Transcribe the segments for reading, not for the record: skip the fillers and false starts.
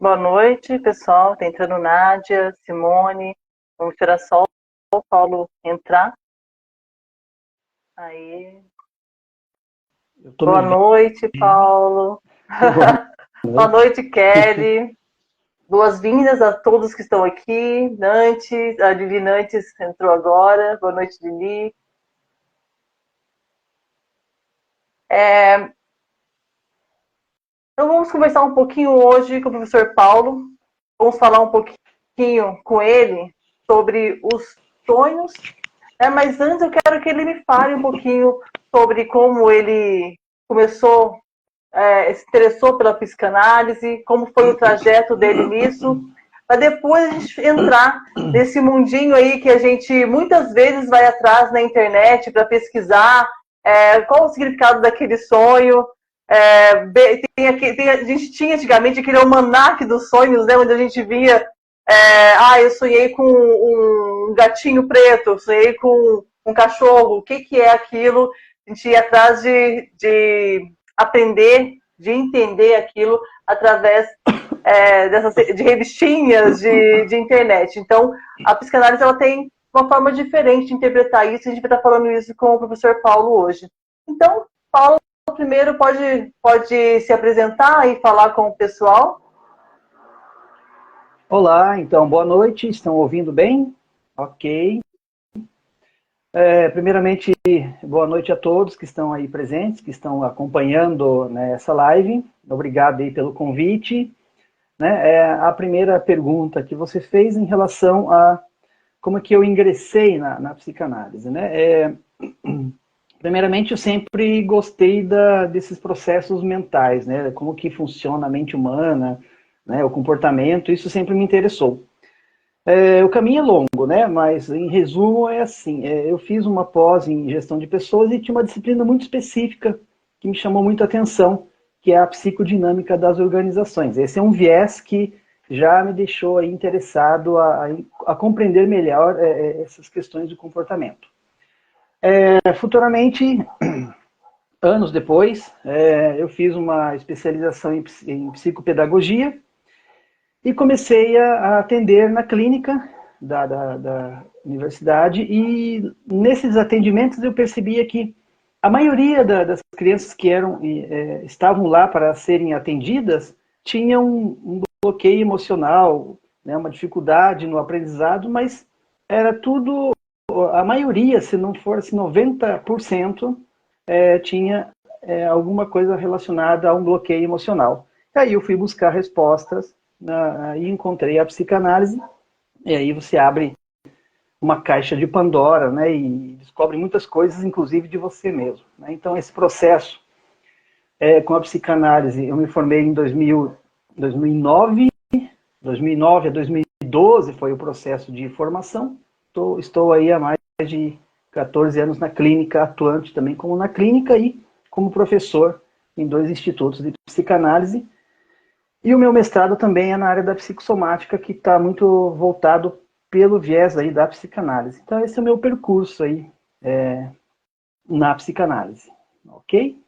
Boa noite, pessoal. Tá entrando Nádia, Simone. Vamos esperar só o Paulo entrar. Aí. Eu tô me Boa noite, vendo. Paulo. Boa Boa noite. noite, Kelly. Boas-vindas a todos que estão aqui. Nantes, a Lili Nantes entrou agora. Boa noite, Lili. Então vamos conversar um pouquinho hoje com o professor Paulo. Vamos falar um pouquinho com ele sobre os sonhos. Mas antes eu quero que ele me fale um pouquinho sobre como ele começou, se interessou pela psicanálise, como foi o trajeto dele nisso, para depois a gente entrar nesse mundinho aí que a gente muitas vezes vai atrás na internet para pesquisar qual o significado daquele sonho. A gente tinha antigamente aquele almanaque dos sonhos, né, onde a gente via eu sonhei com um gatinho preto, sonhei com um cachorro, o que, que é aquilo? A gente ia atrás de aprender, de entender aquilo através de revistinhas de internet. Então, a psicanálise ela tem uma forma diferente de interpretar isso, e a gente vai estar falando isso com o professor Paulo hoje. Então, Paulo, primeiro pode se apresentar e falar com o pessoal. Olá, então, boa noite. Estão ouvindo bem? Ok. Primeiramente, boa noite a todos que estão aí presentes, que estão acompanhando, né, essa live. Obrigado aí pelo convite. Né? A primeira pergunta que você fez em relação a como é que eu ingressei na psicanálise, né? Primeiramente, eu sempre gostei desses processos mentais, né? Como que funciona a mente humana, né? O comportamento, isso sempre me interessou. O caminho é longo, né? Mas, em resumo, é assim. Eu fiz uma pós em gestão de pessoas e tinha uma disciplina muito específica que me chamou muito a atenção, que é a psicodinâmica das organizações. Esse é um viés que já me deixou aí interessado a compreender melhor essas questões do comportamento. Futuramente, anos depois, eu fiz uma especialização em psicopedagogia e comecei a atender na clínica da universidade, e nesses atendimentos eu percebia que a maioria das crianças que estavam lá para serem atendidas tinham um bloqueio emocional, né, uma dificuldade no aprendizado, mas era tudo, a maioria, se não fosse 90%, tinha alguma coisa relacionada a um bloqueio emocional. E aí eu fui buscar respostas, e encontrei a psicanálise, e aí você abre uma caixa de Pandora, né, e descobre muitas coisas, inclusive de você mesmo. Né? Então, esse processo com a psicanálise, eu me formei em 2009 a 2012 foi o processo de formação. Estou aí há mais de 14 anos na clínica, atuante também como na clínica e como professor em 2 institutos de psicanálise. E o meu mestrado também é na área da psicossomática, que está muito voltado pelo viés aí da psicanálise. Então, esse é o meu percurso aí na psicanálise, ok?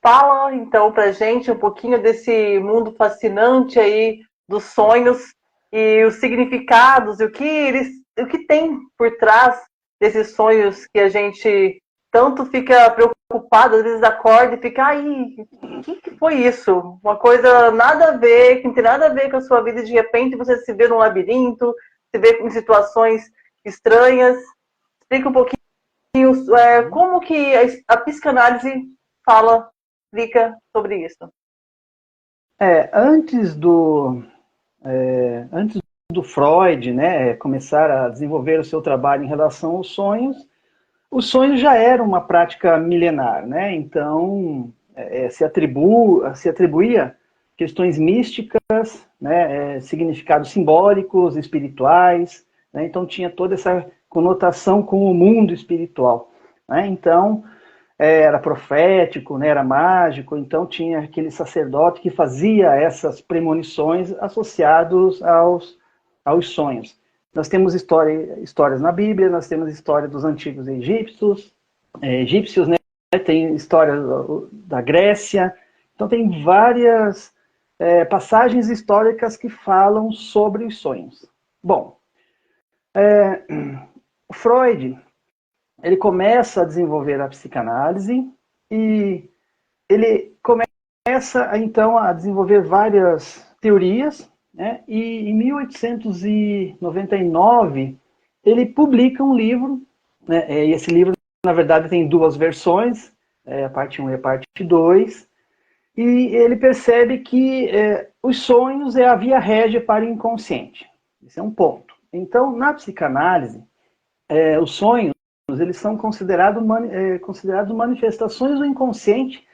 Fala então pra gente um pouquinho desse mundo fascinante aí dos sonhos e os significados e o que tem por trás desses sonhos que a gente tanto fica preocupado, às vezes acorda e fica, ai, o que foi isso? Uma coisa nada a ver, que não tem nada a ver com a sua vida, e de repente você se vê num labirinto, se vê em situações estranhas. Explica um pouquinho como que a psicanálise fala, explica sobre isso. Antes do Freud, né, começar a desenvolver o seu trabalho em relação aos sonhos, o sonho já era uma prática milenar, né? Então se atribuía questões místicas, né, significados simbólicos, espirituais, né? Então tinha toda essa conotação com o mundo espiritual, né? Então era profético, né, era mágico, então tinha aquele sacerdote que fazia essas premonições associados aos sonhos. Nós temos histórias na Bíblia, nós temos história dos antigos egípcios, né, tem história da Grécia, então tem várias passagens históricas que falam sobre os sonhos. Bom, Freud, ele começa a desenvolver a psicanálise e ele começa, então, a desenvolver várias teorias, né? E em 1899, ele publica um livro, né? E esse livro, na verdade, tem duas versões, a parte 1 e a parte 2, e ele percebe que os sonhos é a via régia para o inconsciente. Esse é um ponto. Então, na psicanálise, os sonhos, eles são considerados manifestações do inconsciente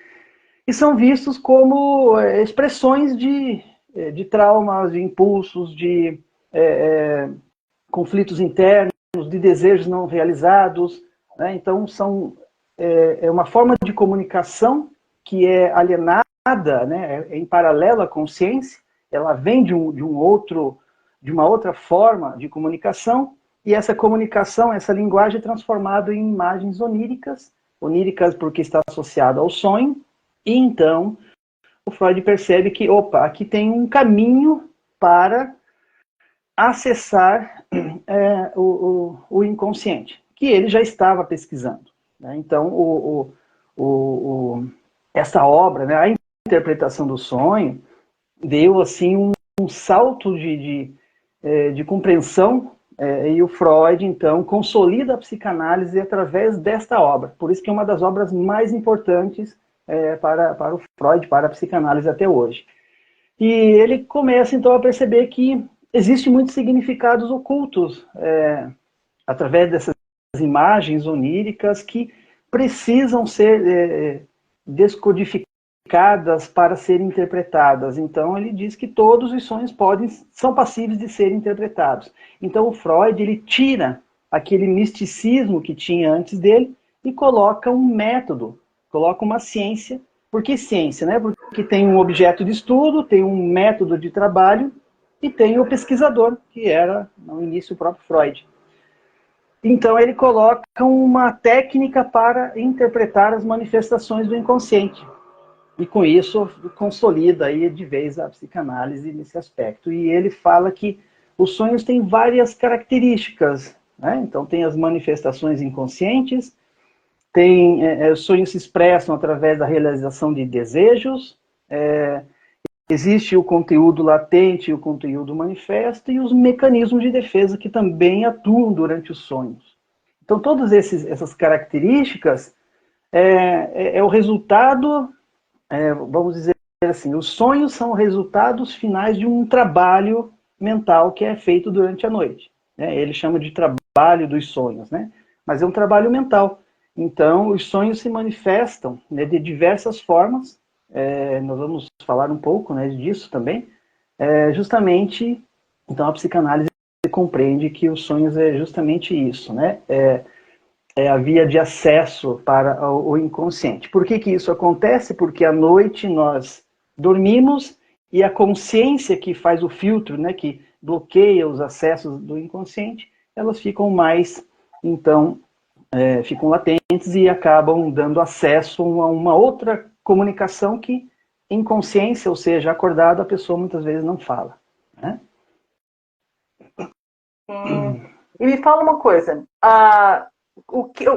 e são vistos como expressões de traumas, de impulsos, de conflitos internos, de desejos não realizados, né? Então, é uma forma de comunicação que é alienada, né? Em paralelo à consciência, ela vem de uma outra forma de comunicação, e essa comunicação, essa linguagem é transformada em imagens oníricas porque está associada ao sonho, e então o Freud percebe que, opa, aqui tem um caminho para acessar o inconsciente, que ele já estava pesquisando, né? Então, essa obra, né, a interpretação do sonho, deu assim um salto de compreensão, e o Freud, então, consolida a psicanálise através desta obra. Por isso que é uma das obras mais importantes para o Freud, para a psicanálise até hoje. E ele começa, então, a perceber que existem muitos significados ocultos através dessas imagens oníricas que precisam ser descodificadas para serem interpretadas. Então, ele diz que todos os sonhos são passíveis de serem interpretados. Então, o Freud, ele tira aquele misticismo que tinha antes dele e coloca um método, coloca uma ciência. Por que ciência, né? Porque tem um objeto de estudo, tem um método de trabalho e tem o pesquisador, que era, no início, o próprio Freud. Então, ele coloca uma técnica para interpretar as manifestações do inconsciente. E, com isso, consolida aí de vez a psicanálise nesse aspecto. E ele fala que os sonhos têm várias características, né? Então, tem as manifestações inconscientes, os sonhos se expressam através da realização de desejos, existe o conteúdo latente e o conteúdo manifesto, e os mecanismos de defesa que também atuam durante os sonhos. Então, todas essas características é o resultado, vamos dizer assim, os sonhos são resultados finais de um trabalho mental que é feito durante a noite, né? Ele chama de trabalho dos sonhos, né? Mas é um trabalho mental. Então, os sonhos se manifestam, né, de diversas formas. Nós vamos falar um pouco, né, disso também. Justamente, então, a psicanálise compreende que os sonhos é justamente isso, né? É a via de acesso para o inconsciente. Por que isso acontece? Porque à noite nós dormimos e a consciência que faz o filtro, né, que bloqueia os acessos do inconsciente, elas ficam mais, então, ficam latentes e acabam dando acesso a uma outra comunicação que, em consciência, ou seja, acordado, a pessoa muitas vezes não fala, né? E me fala uma coisa,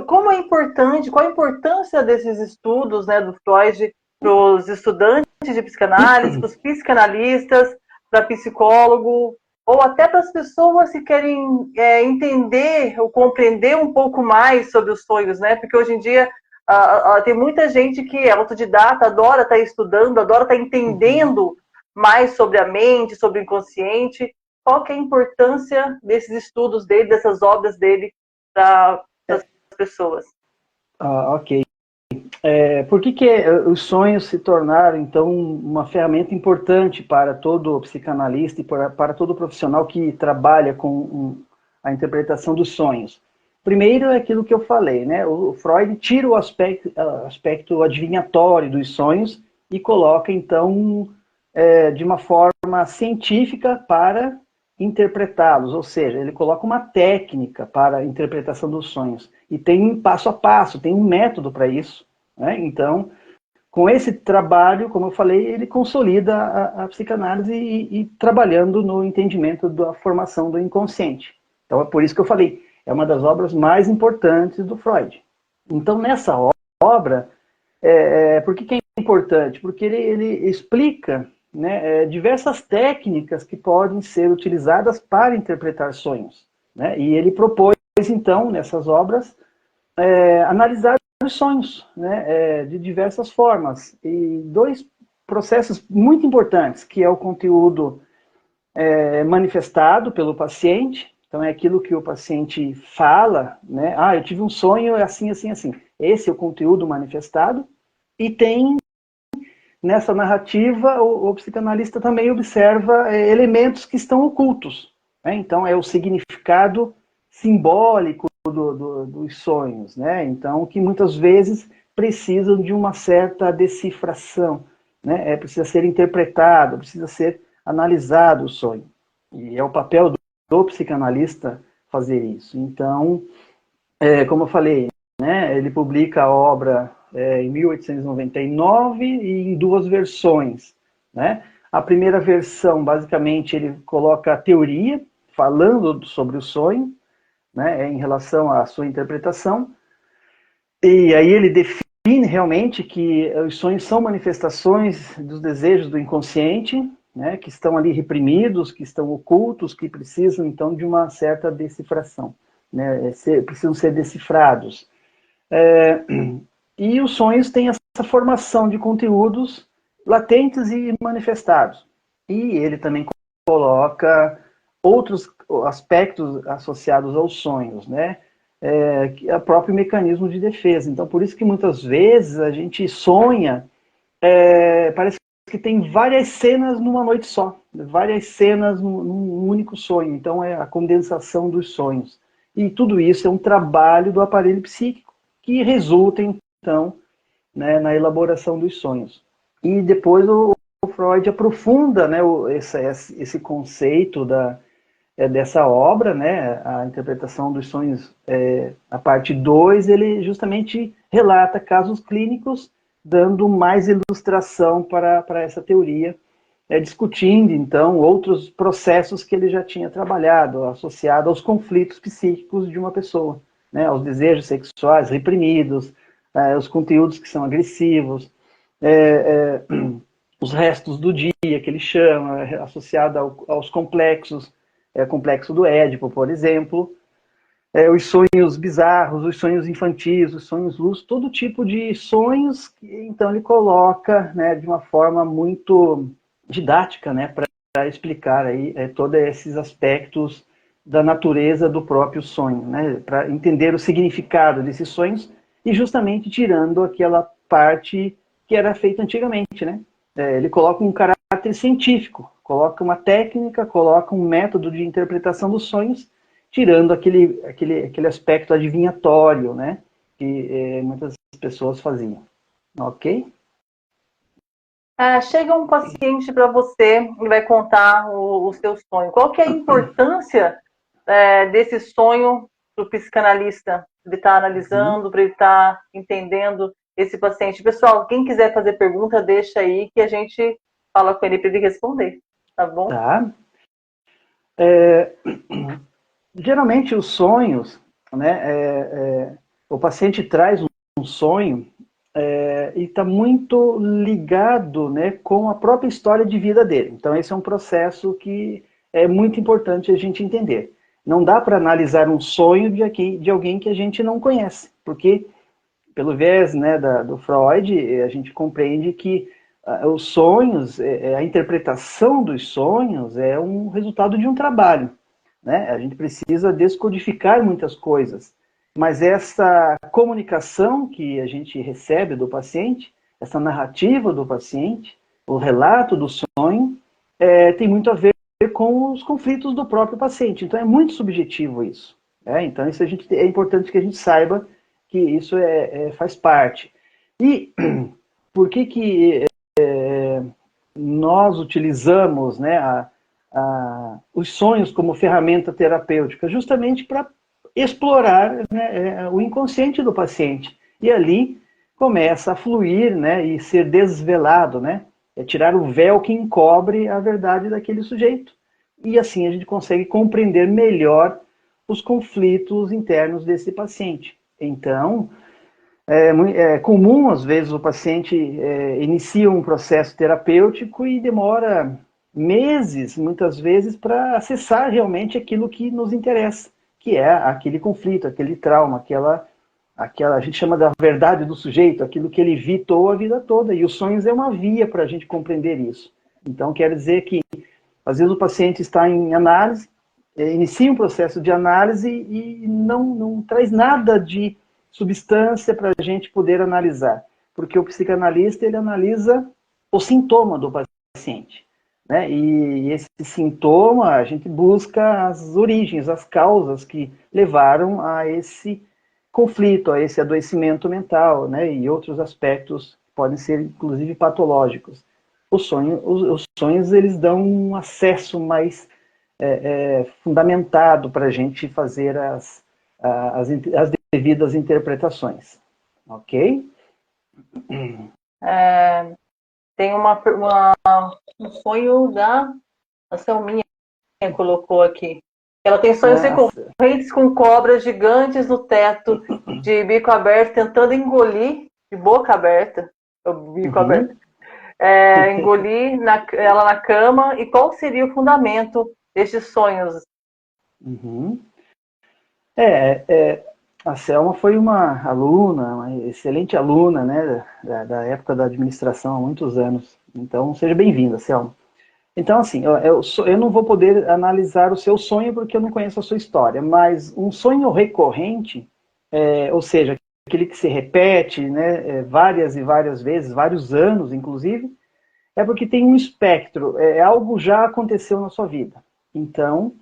como é importante, qual a importância desses estudos, né, do Freud para os estudantes de psicanálise, para os psicanalistas, para psicólogo, ou até para as pessoas que querem entender ou compreender um pouco mais sobre os sonhos, né? Porque hoje em dia tem muita gente que é autodidata, adora estar estudando, adora estar entendendo mais sobre a mente, sobre o inconsciente. Qual que é a importância desses estudos dele, dessas obras dele para as pessoas? Ok. Por que os sonhos se tornaram, então, uma ferramenta importante para todo psicanalista e para todo profissional que trabalha com a interpretação dos sonhos? Primeiro é aquilo que eu falei, né? O Freud tira o aspecto adivinhatório dos sonhos e coloca, então, de uma forma científica para interpretá-los, ou seja, ele coloca uma técnica para a interpretação dos sonhos. E tem um passo a passo, tem um método para isso, né? Então, com esse trabalho, como eu falei, ele consolida a psicanálise e trabalhando no entendimento da formação do inconsciente. Então é por isso que eu falei, é uma das obras mais importantes do Freud. Então nessa obra, por que é importante? Porque ele explica, né, diversas técnicas que podem ser utilizadas para interpretar sonhos. Né? E ele propôs, então, nessas obras, analisar os sonhos, né, de diversas formas. E dois processos muito importantes, que é o conteúdo manifestado pelo paciente. Então é aquilo que o paciente fala, né? Ah, eu tive um sonho, é assim, assim, assim. Esse é o conteúdo manifestado. E tem, nessa narrativa, o psicanalista também observa elementos que estão ocultos. Né? Então é o significado simbólico dos sonhos, né? Então, que muitas vezes precisam de uma certa decifração, né? Precisa ser interpretado, precisa ser analisado o sonho. E é o papel do psicanalista fazer isso. Então, como eu falei, né, ele publica a obra em 1899 e em duas versões. Né? A primeira versão, basicamente, ele coloca a teoria, falando sobre o sonho, né, em relação à sua interpretação, e aí ele define realmente que os sonhos são manifestações dos desejos do inconsciente, né, que estão ali reprimidos, que estão ocultos, que precisam então de uma certa decifração, né, precisam ser decifrados. E os sonhos têm essa formação de conteúdos latentes e manifestados. E ele também coloca outros aspectos associados aos sonhos, né? Que é o próprio mecanismo de defesa. Então, por isso que muitas vezes a gente sonha, parece que tem várias cenas numa noite só, várias cenas num único sonho. Então, é a condensação dos sonhos. E tudo isso é um trabalho do aparelho psíquico que resulta, então, né, na elaboração dos sonhos. E depois o Freud aprofunda, né, esse conceito dessa obra, né, a interpretação dos sonhos, a parte 2, ele justamente relata casos clínicos, dando mais ilustração para essa teoria, discutindo, então, outros processos que ele já tinha trabalhado, associado aos conflitos psíquicos de uma pessoa, né, aos desejos sexuais reprimidos, os conteúdos que são agressivos, os restos do dia, que ele chama, associado aos complexos, complexo do Édipo, por exemplo, os sonhos bizarros, os sonhos infantis, os sonhos lúcidos, todo tipo de sonhos que, então, ele coloca, né, de uma forma muito didática, né, para explicar aí todos esses aspectos da natureza do próprio sonho, né, para entender o significado desses sonhos e justamente tirando aquela parte que era feita antigamente, né? Ele coloca um caráter científico, coloca uma técnica, coloca um método de interpretação dos sonhos, tirando aquele aspecto adivinhatório, né, que muitas pessoas faziam. Ok? Chega um paciente para você e vai contar o seu sonho. Qual que é a importância desse sonho para o psicanalista? Ele estar analisando, para ele estar entendendo esse paciente. Pessoal, quem quiser fazer pergunta, deixa aí que a gente fala com ele para ele responder. Tá bom? Tá. Geralmente os sonhos, né, o paciente traz um sonho e está muito ligado, né, com a própria história de vida dele. Então esse é um processo que é muito importante a gente entender. Não dá para analisar um sonho de alguém que a gente não conhece, porque pelo viés, né, do Freud, a gente compreende que os sonhos, a interpretação dos sonhos é um resultado de um trabalho. Né? A gente precisa descodificar muitas coisas, mas essa comunicação que a gente recebe do paciente, essa narrativa do paciente, o relato do sonho, tem muito a ver com os conflitos do próprio paciente. Então é muito subjetivo isso. Então isso é importante que a gente saiba que isso faz parte. E por que nós utilizamos, né, os sonhos como ferramenta terapêutica? Justamente para explorar, né, o inconsciente do paciente. E ali começa a fluir, né, e ser desvelado, né? É tirar o véu que encobre a verdade daquele sujeito. E assim a gente consegue compreender melhor os conflitos internos desse paciente. Então, é comum, às vezes, o paciente inicia um processo terapêutico e demora meses, muitas vezes, para acessar realmente aquilo que nos interessa, que é aquele conflito, aquele trauma, aquela a gente chama da verdade do sujeito, aquilo que ele evitou a vida toda. E os sonhos é uma via para a gente compreender isso. Então, quer dizer que, às vezes, o paciente está em análise, inicia um processo de análise e não traz nada de substância para a gente poder analisar. Porque o psicanalista, ele analisa o sintoma do paciente. Né? E esse sintoma, a gente busca as origens, as causas que levaram a esse conflito, a esse adoecimento mental, né? E outros aspectos que podem ser, inclusive, patológicos. Os sonhos, eles dão um acesso mais fundamentado para a gente fazer as devidas interpretações. Ok? Tem um sonho da Selminha colocou aqui. Ela tem sonhos recorrentes com cobras gigantes no teto, de bico aberto, tentando engolir, de boca aberta, o bico aberto, engolir ela na cama. E qual seria o fundamento destes sonhos? A Selma foi uma aluna, uma excelente aluna, né, da época da administração, há muitos anos. Então, seja bem-vinda, Selma. Então, assim, eu não vou poder analisar o seu sonho porque eu não conheço a sua história, mas um sonho recorrente, ou seja, aquele que se repete, né, várias e várias vezes, vários anos, inclusive, é porque tem um espectro, algo já aconteceu na sua vida. Então,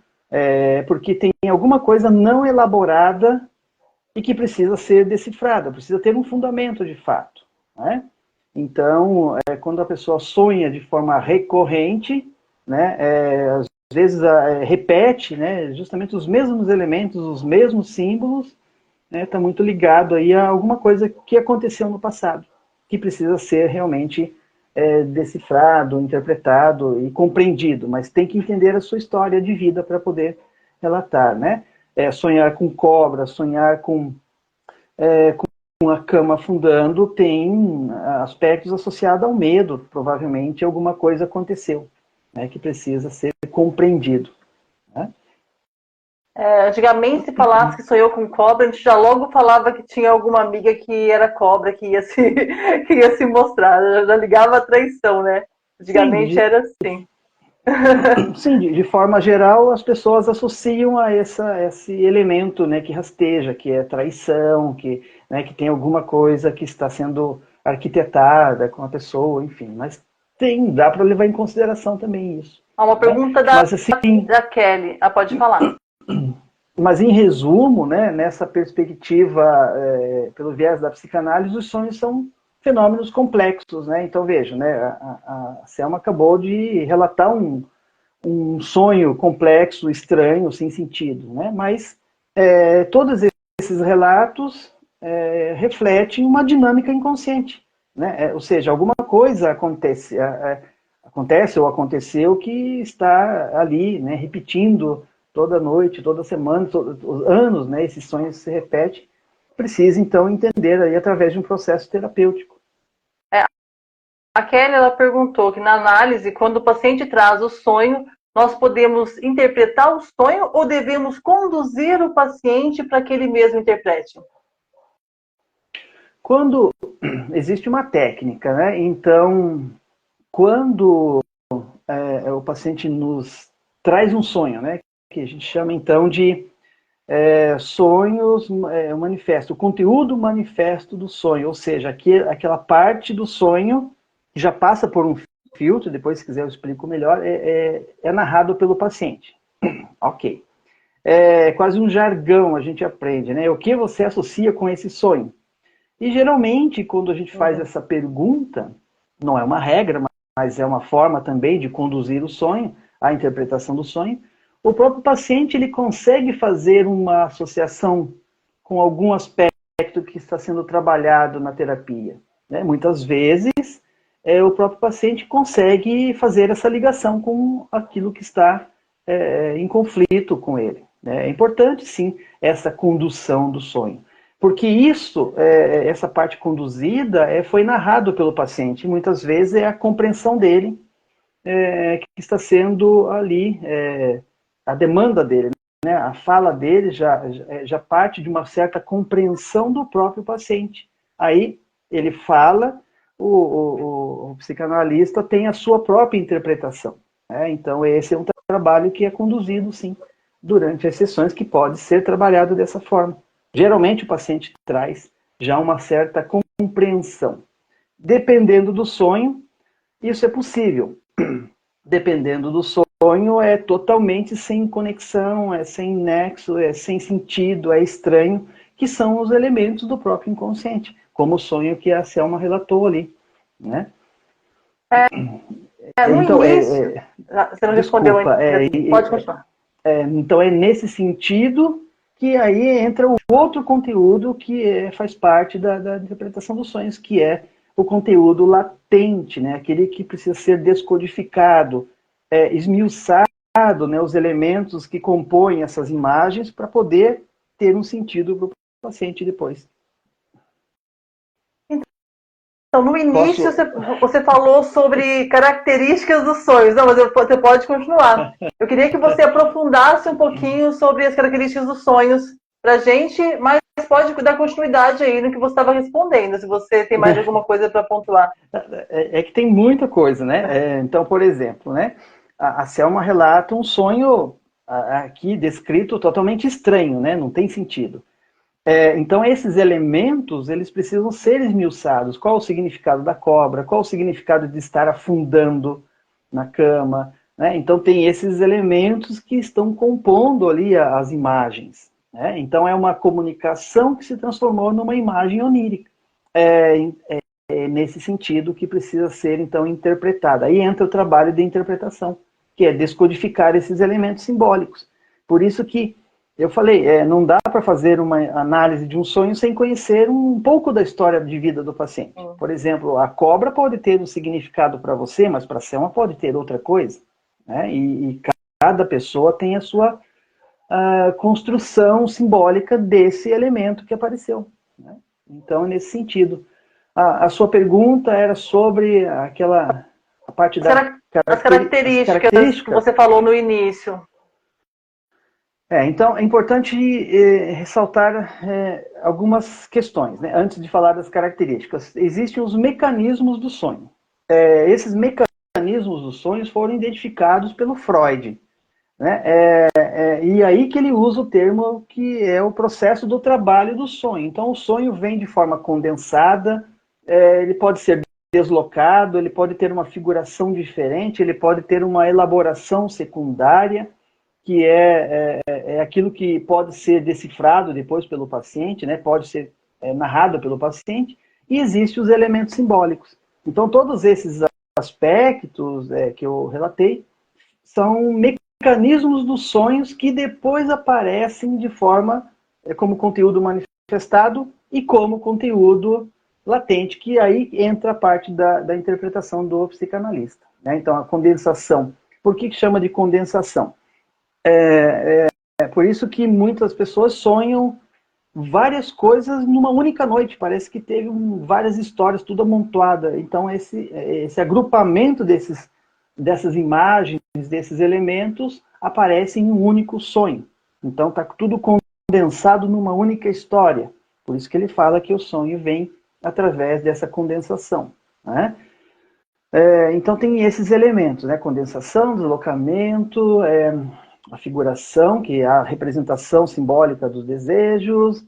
porque tem alguma coisa não elaborada e que precisa ser decifrada, precisa ter um fundamento de fato, né? Então, quando a pessoa sonha de forma recorrente, né, às vezes repete, né, justamente os mesmos elementos, os mesmos símbolos, está muito ligado aí a alguma coisa que aconteceu no passado, que precisa ser realmente decifrado, interpretado e compreendido, mas tem que entender a sua história de vida para poder relatar, né? Sonhar com cobra, sonhar com a cama afundando tem aspectos associados ao medo. Provavelmente alguma coisa aconteceu, né, que precisa ser compreendido. Né? Antigamente, se falasse que sonhou com cobra, a gente já logo falava que tinha alguma amiga que era cobra, que ia se, que ia se mostrar. Já ligava a traição, né? Antigamente era assim. Sim, de forma geral, as pessoas associam a esse elemento, né, que rasteja, que é traição, né, que tem alguma coisa que está sendo arquitetada com a pessoa, enfim. Mas dá para levar em consideração também isso. Uma pergunta Mas, assim, da Kelly. Pode falar. Mas, em resumo, né, nessa perspectiva, pelo viés da psicanálise, os sonhos são fenômenos complexos, né? Então, veja, né, a Selma acabou de relatar um sonho complexo, estranho, sem sentido, né? Mas todos esses relatos refletem uma dinâmica inconsciente, né? Ou seja, alguma coisa acontece ou aconteceu que está ali, né, repetindo toda noite, toda semana, anos, né, esses sonhos se repetem. Precisa, então, entender aí através de um processo terapêutico. A Kelly, ela perguntou que na análise, quando o paciente traz o sonho, nós podemos interpretar o sonho ou devemos conduzir o paciente para que ele mesmo interprete? Quando existe uma técnica, né? Então, quando o paciente nos traz um sonho, né? Que a gente chama então de sonhos manifesto, o conteúdo manifesto do sonho, ou seja, aquela parte do sonho que já passa por um filtro, depois se quiser eu explico melhor, é narrado pelo paciente. Ok. É quase um jargão, a gente aprende, né? O que você associa com esse sonho? E geralmente, quando a gente faz essa pergunta, não é uma regra, mas é uma forma também de conduzir o sonho, a interpretação do sonho, o próprio paciente ele consegue fazer uma associação com algum aspecto aspecto que está sendo trabalhado na terapia, né? Muitas vezes, o próprio paciente consegue fazer essa ligação com aquilo que está em conflito com ele, né? É importante, sim, essa condução do sonho. Porque isso, essa parte conduzida, foi narrado pelo paciente. E muitas vezes é a compreensão dele que está sendo ali, a demanda dele, né? A fala dele já parte de uma certa compreensão do próprio paciente. Aí ele fala, o psicanalista tem a sua própria interpretação, né? Então esse é um trabalho que é conduzido, sim, durante as sessões, que pode ser trabalhado dessa forma. Geralmente o paciente traz já uma certa compreensão. Dependendo do sonho, isso é possível. Dependendo do sonho, é totalmente sem conexão, é sem nexo, é sem sentido, é estranho, que são os elementos do próprio inconsciente, como o sonho que a Selma relatou ali, né? No Então, início, você não respondeu desculpa, ainda, pode continuar. Então é nesse sentido que aí entra o outro conteúdo que faz parte da interpretação dos sonhos, que é o conteúdo latente, né? Aquele que precisa ser descodificado, esmiuçado, né? Os elementos que compõem essas imagens para poder ter um sentido para o paciente depois. Então, no início, você falou sobre características dos sonhos. Não, mas você pode continuar. Eu queria que você aprofundasse um pouquinho sobre as características dos sonhos para a gente, mas pode dar continuidade aí no que você estava respondendo, se você tem mais alguma coisa para pontuar. É que tem muita coisa, né? Então, por exemplo, né? A Selma relata um sonho aqui descrito totalmente estranho, né? Não tem sentido. Então, esses elementos, eles precisam ser esmiuçados. Qual o significado da cobra? Qual o significado de estar afundando na cama? Né? Então, tem esses elementos que estão compondo ali as imagens. Né? Então, é uma comunicação que se transformou numa imagem onírica. É nesse sentido que precisa ser, então, interpretada. Aí entra o trabalho de interpretação, que é descodificar esses elementos simbólicos. Por isso que eu falei, não dá para fazer uma análise de um sonho sem conhecer um pouco da história de vida do paciente. Por exemplo, a cobra pode ter um significado para você, mas para a Selma pode ter outra coisa. Né? E cada pessoa tem a sua construção simbólica desse elemento que apareceu. Né? Então, nesse sentido. A sua pergunta era sobre a parte as características que você falou no início. Então, é importante ressaltar algumas questões, né, antes de falar das características. Existem os mecanismos do sonho. Esses mecanismos dos sonhos foram identificados pelo Freud. Né, e aí que ele usa o termo que é o processo do trabalho do sonho. Então, o sonho vem de forma condensada, ele pode ser deslocado, ele pode ter uma figuração diferente, ele pode ter uma elaboração secundária, que é aquilo que pode ser decifrado depois pelo paciente, né? Pode ser narrado pelo paciente, e existem os elementos simbólicos. Então, todos esses aspectos que eu relatei são mecanismos dos sonhos que depois aparecem de forma como conteúdo manifestado e como conteúdo latente, que aí entra a parte da interpretação do psicanalista. Né? Então, a condensação. Por que chama de condensação? É por isso que muitas pessoas sonham várias coisas numa única noite. Parece que teve várias histórias, tudo amontoada. Então, esse agrupamento dessas imagens, desses elementos, aparece em um único sonho. Então, está tudo condensado numa única história. Por isso que ele fala que o sonho vem através dessa condensação. Né? Então tem esses elementos, né? Condensação, deslocamento, a figuração, que é a representação simbólica dos desejos,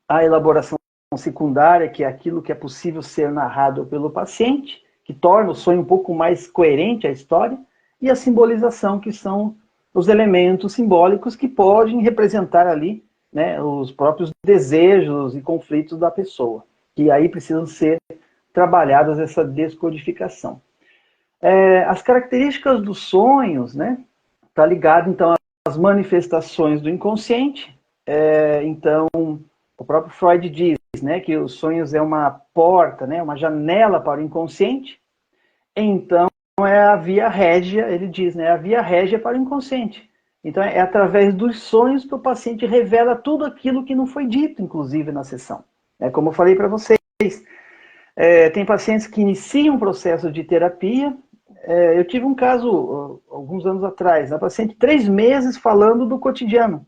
a elaboração secundária, que é aquilo que é possível ser narrado pelo paciente, que torna o sonho um pouco mais coerente à história, e a simbolização, que são os elementos simbólicos que podem representar ali, né, os próprios desejos e conflitos da pessoa, que aí precisam ser trabalhadas essa descodificação. As características dos sonhos, né, está ligado então às manifestações do inconsciente. Então, o próprio Freud diz, diz, né, que os sonhos é uma porta, né, uma janela para o inconsciente, então é a via régia, ele diz, né, a via régia para o inconsciente. Então é através dos sonhos que o paciente revela tudo aquilo que não foi dito, inclusive, na sessão. É como eu falei para vocês, tem pacientes que iniciam um processo de terapia. Eu tive um caso, alguns anos atrás, a paciente 3 meses falando do cotidiano,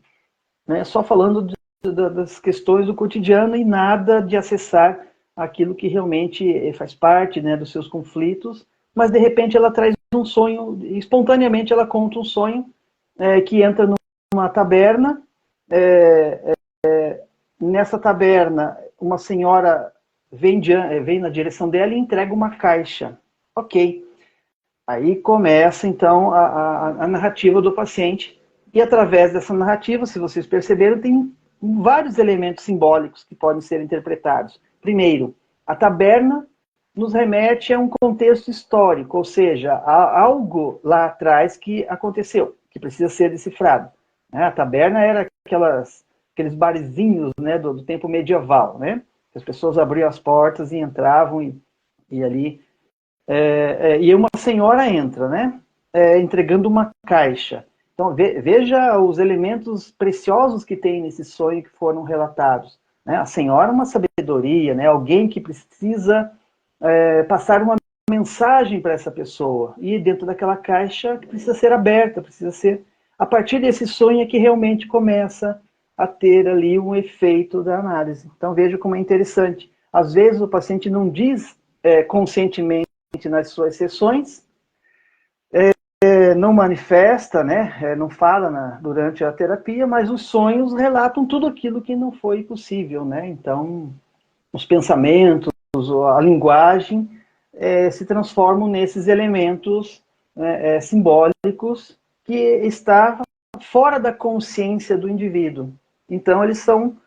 né, só falando das questões do cotidiano e nada de acessar aquilo que realmente faz parte, né, dos seus conflitos, mas de repente ela traz um sonho, espontaneamente ela conta um sonho que entra numa taberna, nessa taberna uma senhora vem na direção dela e entrega uma caixa. Ok. Aí começa então a narrativa do paciente, e através dessa narrativa, se vocês perceberam, tem vários elementos simbólicos que podem ser interpretados. Primeiro, a taberna nos remete a um contexto histórico, ou seja, a algo lá atrás que aconteceu, que precisa ser decifrado. A taberna era aqueles barzinhos, né, do tempo medieval, né? As pessoas abriam as portas e entravam e ali... e uma senhora entra, né? Entregando uma caixa. Então, veja os elementos preciosos que tem nesse sonho que foram relatados. Né? A senhora é uma sabedoria, né? Alguém que precisa passar uma mensagem para essa pessoa. E dentro daquela caixa que precisa ser aberta, precisa ser... A partir desse sonho é que realmente começa a ter ali um efeito da análise. Então, veja como é interessante. Às vezes o paciente não diz conscientemente nas suas sessões, não manifesta, né, não fala durante a terapia, mas os sonhos relatam tudo aquilo que não foi possível, né? Então, os pensamentos, a linguagem se transformam nesses elementos simbólicos que está fora da consciência do indivíduo. Então, eles são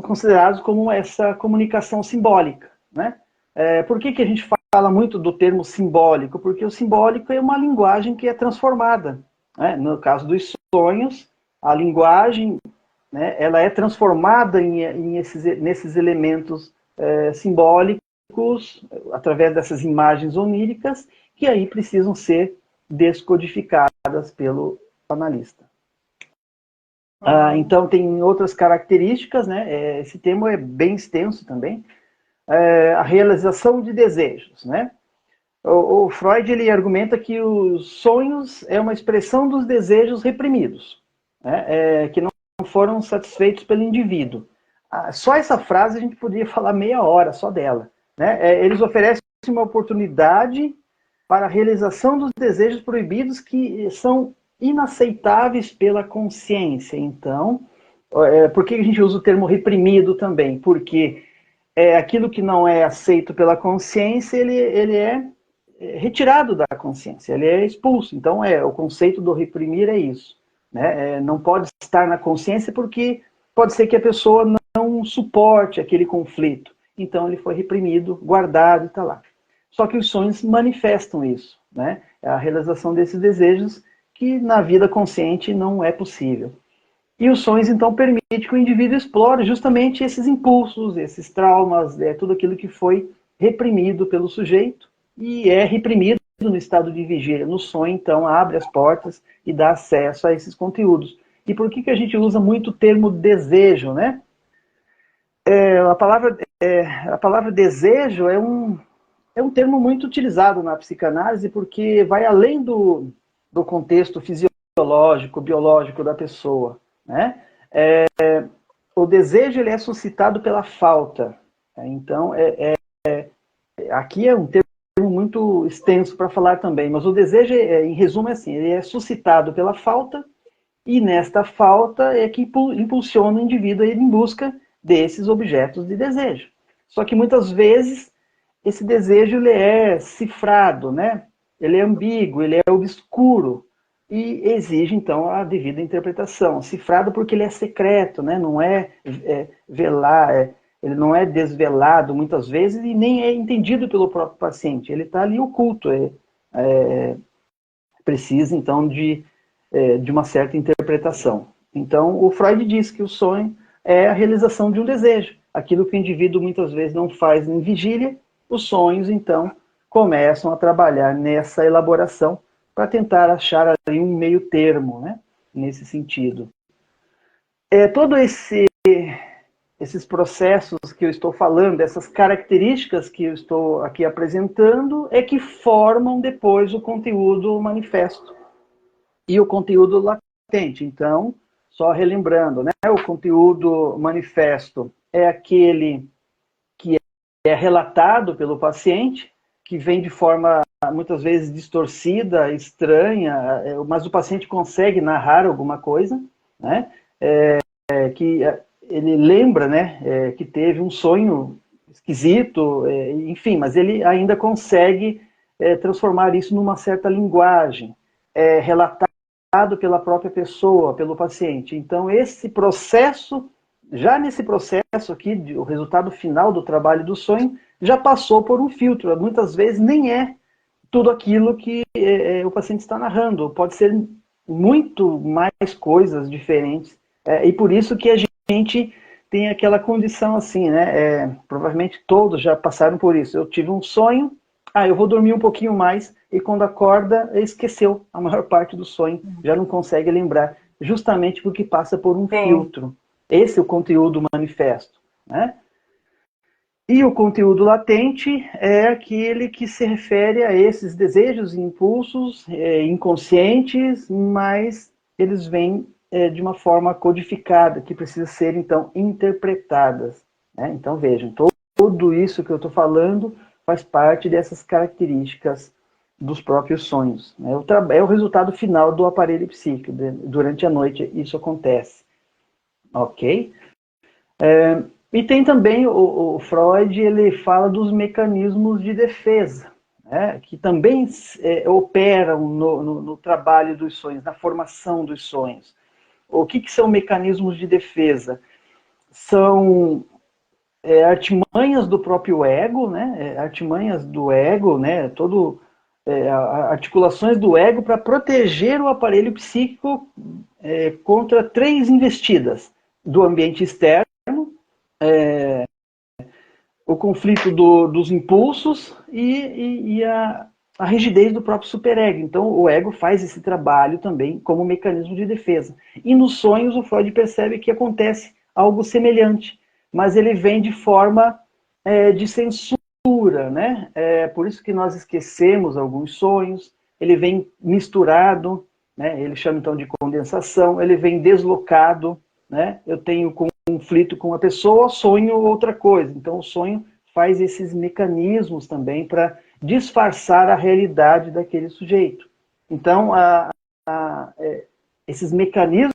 considerados como essa comunicação simbólica, né? Por que a gente fala muito do termo simbólico? Porque o simbólico é uma linguagem que é transformada. Né? No caso dos sonhos, a linguagem, né, ela é transformada nesses elementos simbólicos, através dessas imagens oníricas, que aí precisam ser descodificadas pelo analista. Então, tem outras características, né? Esse termo é bem extenso também. A realização de desejos, né? O Freud ele argumenta que os sonhos é uma expressão dos desejos reprimidos, né? Que não foram satisfeitos pelo indivíduo. Só essa frase a gente poderia falar meia hora só dela, né? Eles oferecem uma oportunidade para a realização dos desejos proibidos que são inaceitáveis pela consciência. Então, por que a gente usa o termo reprimido também? Porque aquilo que não é aceito pela consciência, ele é retirado da consciência, ele é expulso. Então, o conceito do reprimir é isso. Né? Não pode estar na consciência porque pode ser que a pessoa não suporte aquele conflito. Então, ele foi reprimido, guardado e está lá. Só que os sonhos manifestam isso. Né? A realização desses desejos que na vida consciente não é possível. E os sonhos, então, permitem que o indivíduo explore justamente esses impulsos, esses traumas, tudo aquilo que foi reprimido pelo sujeito e é reprimido no estado de vigília. No sonho, então, abre as portas e dá acesso a esses conteúdos. E por que a gente usa muito o termo desejo, né? A palavra desejo é um termo muito utilizado na psicanálise porque vai além do contexto fisiológico, biológico da pessoa. Né? O desejo ele é suscitado pela falta. Então, aqui é um termo muito extenso para falar também, mas o desejo, em resumo, é assim, ele é suscitado pela falta, e nesta falta é que impulsiona o indivíduo a ir em busca desses objetos de desejo. Só que muitas vezes esse desejo ele é cifrado, né? Ele é ambíguo, ele é obscuro, e exige, então, a devida interpretação. Cifrado porque ele é secreto, né? Não ele não é desvelado muitas vezes e nem é entendido pelo próprio paciente. Ele está ali oculto. Precisa, então, de uma certa interpretação. Então, o Freud diz que o sonho é a realização de um desejo. aquilo que o indivíduo muitas vezes não faz em vigília, os sonhos, então, começam a trabalhar nessa elaboração para tentar achar ali um meio termo, né, nesse sentido. Todo esses processos que eu estou falando, essas características que eu estou aqui apresentando, é que formam depois o conteúdo manifesto e o conteúdo latente. Então, só relembrando, né, o conteúdo manifesto é aquele que é relatado pelo paciente, que vem de forma muitas vezes distorcida, estranha, mas o paciente consegue narrar alguma coisa, né? Que ele lembra, né, que teve um sonho esquisito, enfim, mas ele ainda consegue transformar isso numa certa linguagem, relatado pela própria pessoa, pelo paciente. Então, esse processo, já nesse processo aqui, o resultado final do trabalho do sonho, já passou por um filtro. Muitas vezes nem é tudo aquilo que o paciente está narrando. Pode ser muito mais coisas diferentes. E por isso que a gente tem aquela condição assim, né? Provavelmente todos já passaram por isso. Eu tive um sonho, eu vou dormir um pouquinho mais, e quando acorda, esqueceu a maior parte do sonho, já não consegue lembrar, justamente porque passa por um filtro. Esse é o conteúdo manifesto, né? E o conteúdo latente é aquele que se refere a esses desejos e impulsos inconscientes, mas eles vêm de uma forma codificada, que precisa ser, então, interpretadas, né? Então, vejam, tudo isso que eu estou falando faz parte dessas características dos próprios sonhos, né? É o resultado final do aparelho psíquico. Durante a noite isso acontece. Ok? E tem também o Freud, ele fala dos mecanismos de defesa, né, que também operam no trabalho dos sonhos, na formação dos sonhos. O que são mecanismos de defesa? São artimanhas do próprio ego, né, artimanhas do ego, né, articulações do ego para proteger o aparelho psíquico contra 3 investidas: do ambiente externo, o conflito dos impulsos e a rigidez do próprio superego. Então, o ego faz esse trabalho também como mecanismo de defesa. E nos sonhos, o Freud percebe que acontece algo semelhante, mas ele vem de forma de censura, né? Por isso que nós esquecemos alguns sonhos, ele vem misturado, né? Ele chama então de condensação, ele vem deslocado, né? Eu tenho conflito com a pessoa, sonho outra coisa. Então, o sonho faz esses mecanismos também para disfarçar a realidade daquele sujeito. Então, esses mecanismos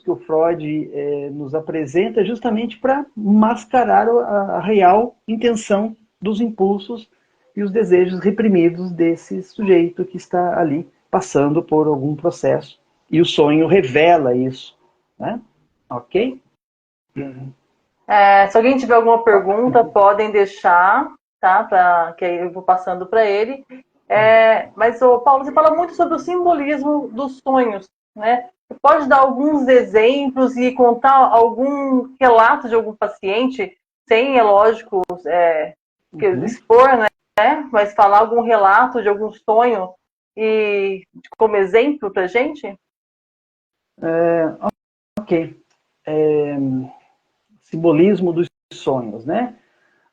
que o Freud nos apresenta justamente para mascarar a real intenção dos impulsos e os desejos reprimidos desse sujeito que está ali passando por algum processo. E o sonho revela isso, né? Ok? Se alguém tiver alguma pergunta, podem deixar, tá? Que aí eu vou passando para ele. Mas, Paulo, você fala muito sobre o simbolismo dos sonhos, né? Você pode dar alguns exemplos e contar algum relato de algum paciente, sem, é lógico, expor, né? Mas falar algum relato de algum sonho e como exemplo para gente? Ok. Simbolismo dos sonhos, né?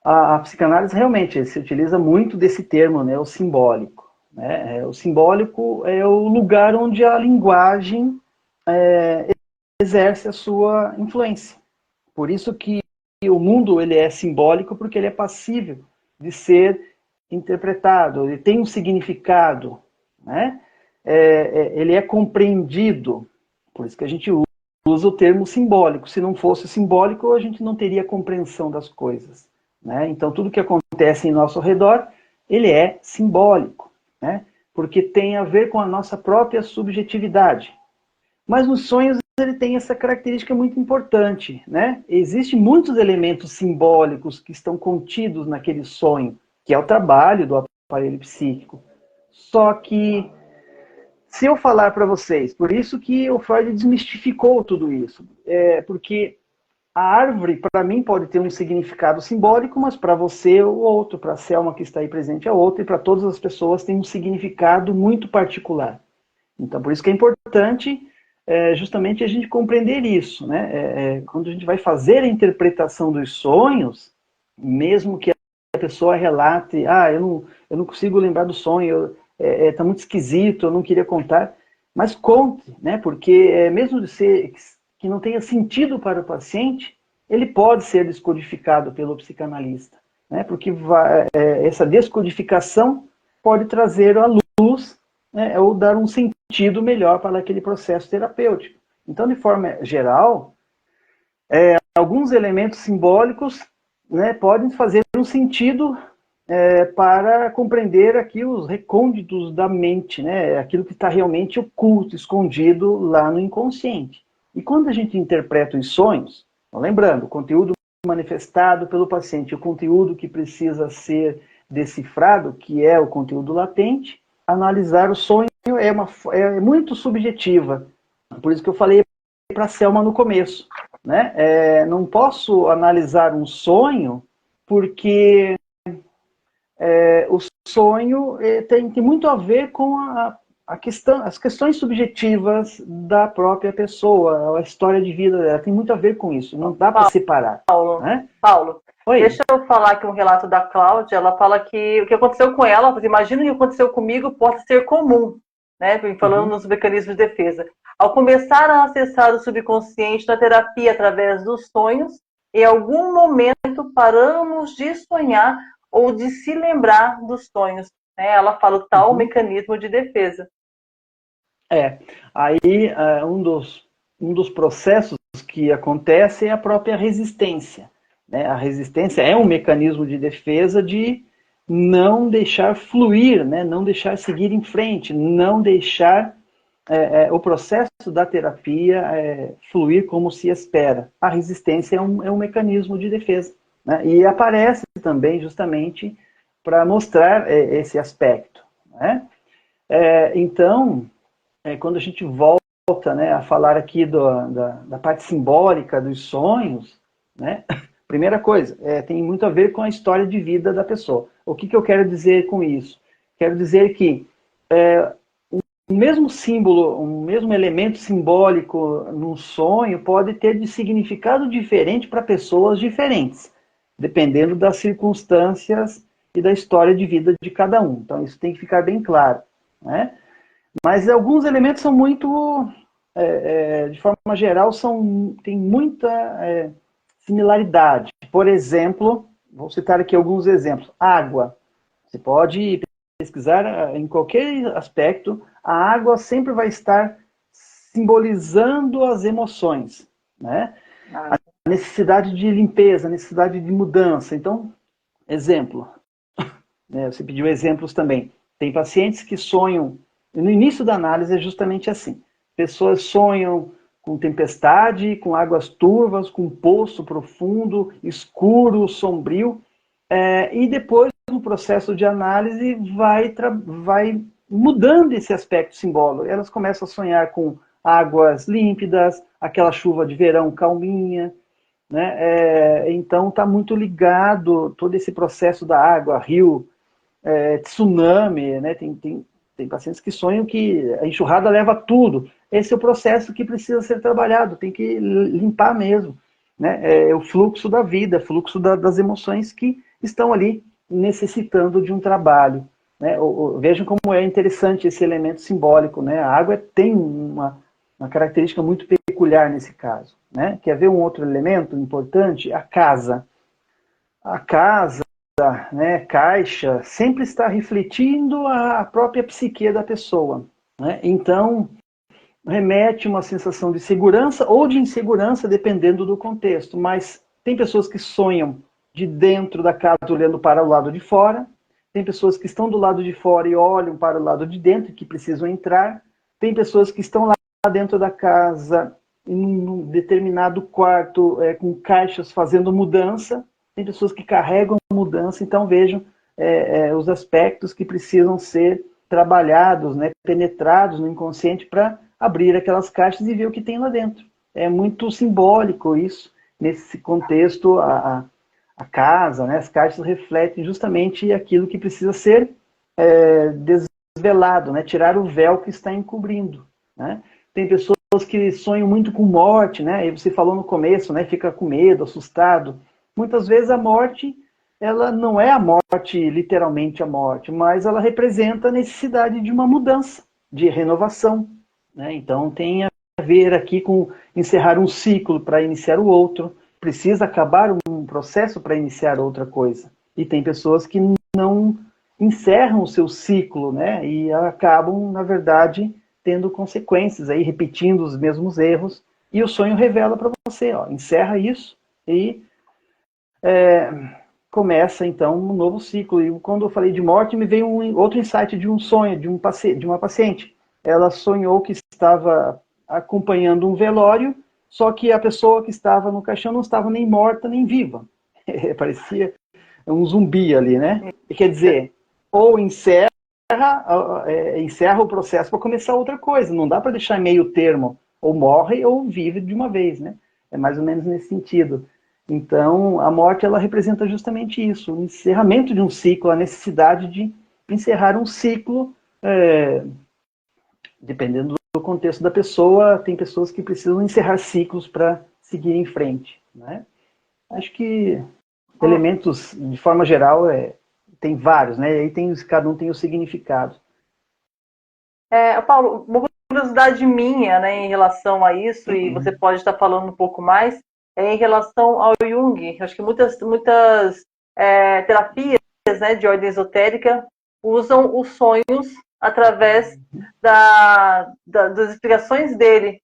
A psicanálise realmente se utiliza muito desse termo, né? O simbólico. Né? O simbólico é o lugar onde a linguagem exerce a sua influência. Por isso que o mundo ele é simbólico, porque ele é passível de ser interpretado, ele tem um significado, né? Ele é compreendido. Por isso que a gente usa o termo simbólico. Se não fosse simbólico, a gente não teria compreensão das coisas, né? Então, tudo que acontece em nosso redor, ele é simbólico, né? Porque tem a ver com a nossa própria subjetividade. Mas nos sonhos ele tem essa característica muito importante, né? Existem muitos elementos simbólicos que estão contidos naquele sonho, que é o trabalho do aparelho psíquico. Só que, se eu falar para vocês, por isso que o Freud desmistificou tudo isso, porque A árvore, para mim, pode ter um significado simbólico, mas para você é o outro, para a Selma que está aí presente é outro, e para todas as pessoas tem um significado muito particular. Então, por isso que é importante justamente a gente compreender isso, né? Quando a gente vai fazer a interpretação dos sonhos, mesmo que a pessoa relate, eu não consigo lembrar do sonho, está muito esquisito, eu não queria contar, mas conte, né? Porque mesmo de ser que não tenha sentido para o paciente, ele pode ser descodificado pelo psicanalista, né? Porque essa descodificação pode trazer à luz, né, ou dar um sentido melhor para aquele processo terapêutico. Então, de forma geral, alguns elementos simbólicos, né, podem fazer um sentido para compreender aqui os recônditos da mente, né, aquilo que está realmente oculto, escondido lá no inconsciente. E quando a gente interpreta os sonhos, lembrando, o conteúdo manifestado pelo paciente, o conteúdo que precisa ser decifrado, que é o conteúdo latente, analisar o sonho é muito subjetiva. Por isso que eu falei para a Selma no começo, né? Não posso analisar um sonho porque o sonho tem muito a ver com as questões subjetivas da própria pessoa, a história de vida dela, tem muito a ver com isso, não dá para separar. Né? Paulo, Oi. Deixa eu falar aqui um relato da Cláudia. Ela fala que o que aconteceu com ela, imagina o que aconteceu comigo, pode ser comum, né? Falando nos mecanismos de defesa. Ao começar a acessar o subconsciente na terapia através dos sonhos, em algum momento paramos de sonhar ou de se lembrar dos sonhos. Né? Ela fala o tal mecanismo de defesa. Aí um dos processos que acontece é a própria resistência. Né? A resistência é um mecanismo de defesa de não deixar fluir, né? Não deixar seguir em frente, não deixar o processo da terapia fluir como se espera. A resistência é um mecanismo de defesa. Né? E aparece também justamente para mostrar esse aspecto. Né? Então, quando a gente volta, né, a falar aqui da parte simbólica dos sonhos, né, primeira coisa, tem muito a ver com a história de vida da pessoa. O que eu quero dizer com isso? Quero dizer que o mesmo símbolo, um mesmo elemento simbólico num sonho pode ter de significado diferente para pessoas diferentes, dependendo das circunstâncias e da história de vida de cada um. Então, isso tem que ficar bem claro. Né? Mas alguns elementos são muito, de forma geral, tem muita similaridade. Por exemplo, vou citar aqui alguns exemplos. Água. Você pode pesquisar em qualquer aspecto, a água sempre vai estar simbolizando as emoções. Né? A necessidade de limpeza, a necessidade de mudança. Então, exemplo. Você pediu exemplos também. Tem pacientes que sonham. No início da análise é justamente assim. Pessoas sonham com tempestade, com águas turvas, com poço profundo, escuro, sombrio, e depois, no processo de análise, vai mudando esse aspecto simbólico. Elas começam a sonhar com águas límpidas, aquela chuva de verão calminha, né? Então está muito ligado todo esse processo da água, rio, tsunami, né? Tem pacientes que sonham que a enxurrada leva tudo. Esse é o processo que precisa ser trabalhado, tem que limpar mesmo. Né? O fluxo da vida, fluxo das emoções que estão ali necessitando de um trabalho. Né? Vejam como é interessante esse elemento simbólico. Né? A água tem uma característica muito peculiar nesse caso. Né? Quer ver um outro elemento importante? A casa. A casa, né, caixa, sempre está refletindo a própria psique da pessoa. Né? Então, remete uma sensação de segurança ou de insegurança, dependendo do contexto. Mas tem pessoas que sonham de dentro da casa olhando para o lado de fora, tem pessoas que estão do lado de fora e olham para o lado de dentro, que precisam entrar, tem pessoas que estão lá dentro da casa, em um determinado quarto, com caixas fazendo mudança, tem pessoas que carregam mudança, então vejam os aspectos que precisam ser trabalhados, né, penetrados no inconsciente para abrir aquelas caixas e ver o que tem lá dentro. É muito simbólico isso, nesse contexto, a casa, né, as caixas refletem justamente aquilo que precisa ser desvelado, né, tirar o véu que está encobrindo. Né? Tem pessoas que sonham muito com morte, né, e você falou no começo, né, fica com medo, assustado. Muitas vezes a morte, ela não é a morte, literalmente a morte, mas ela representa a necessidade de uma mudança, de renovação. Né? Então tem a ver aqui com encerrar um ciclo para iniciar o outro, precisa acabar um processo para iniciar outra coisa. E tem pessoas que não encerram o seu ciclo, né? E acabam, na verdade, tendo consequências, aí, repetindo os mesmos erros. E o sonho revela para você, ó, encerra isso e começa, então, um novo ciclo. E quando eu falei de morte, me veio outro insight de um sonho de uma paciente. Ela sonhou que estava acompanhando um velório, só que a pessoa que estava no caixão não estava nem morta, nem viva. Parecia um zumbi ali, né? E quer dizer, ou encerra o processo para começar outra coisa. Não dá para deixar meio termo. Ou morre ou vive de uma vez, né? É mais ou menos nesse sentido. Então, a morte, ela representa justamente isso, o encerramento de um ciclo, a necessidade de encerrar um ciclo, dependendo do contexto da pessoa, tem pessoas que precisam encerrar ciclos para seguir em frente. Né? Acho que elementos, de forma geral, tem vários, né? E aí cada um tem o significado. Paulo, uma curiosidade minha, né, em relação a isso, e você pode estar falando um pouco mais, em relação ao Jung. Acho que muitas terapias, né, de ordem esotérica usam os sonhos através das explicações dele.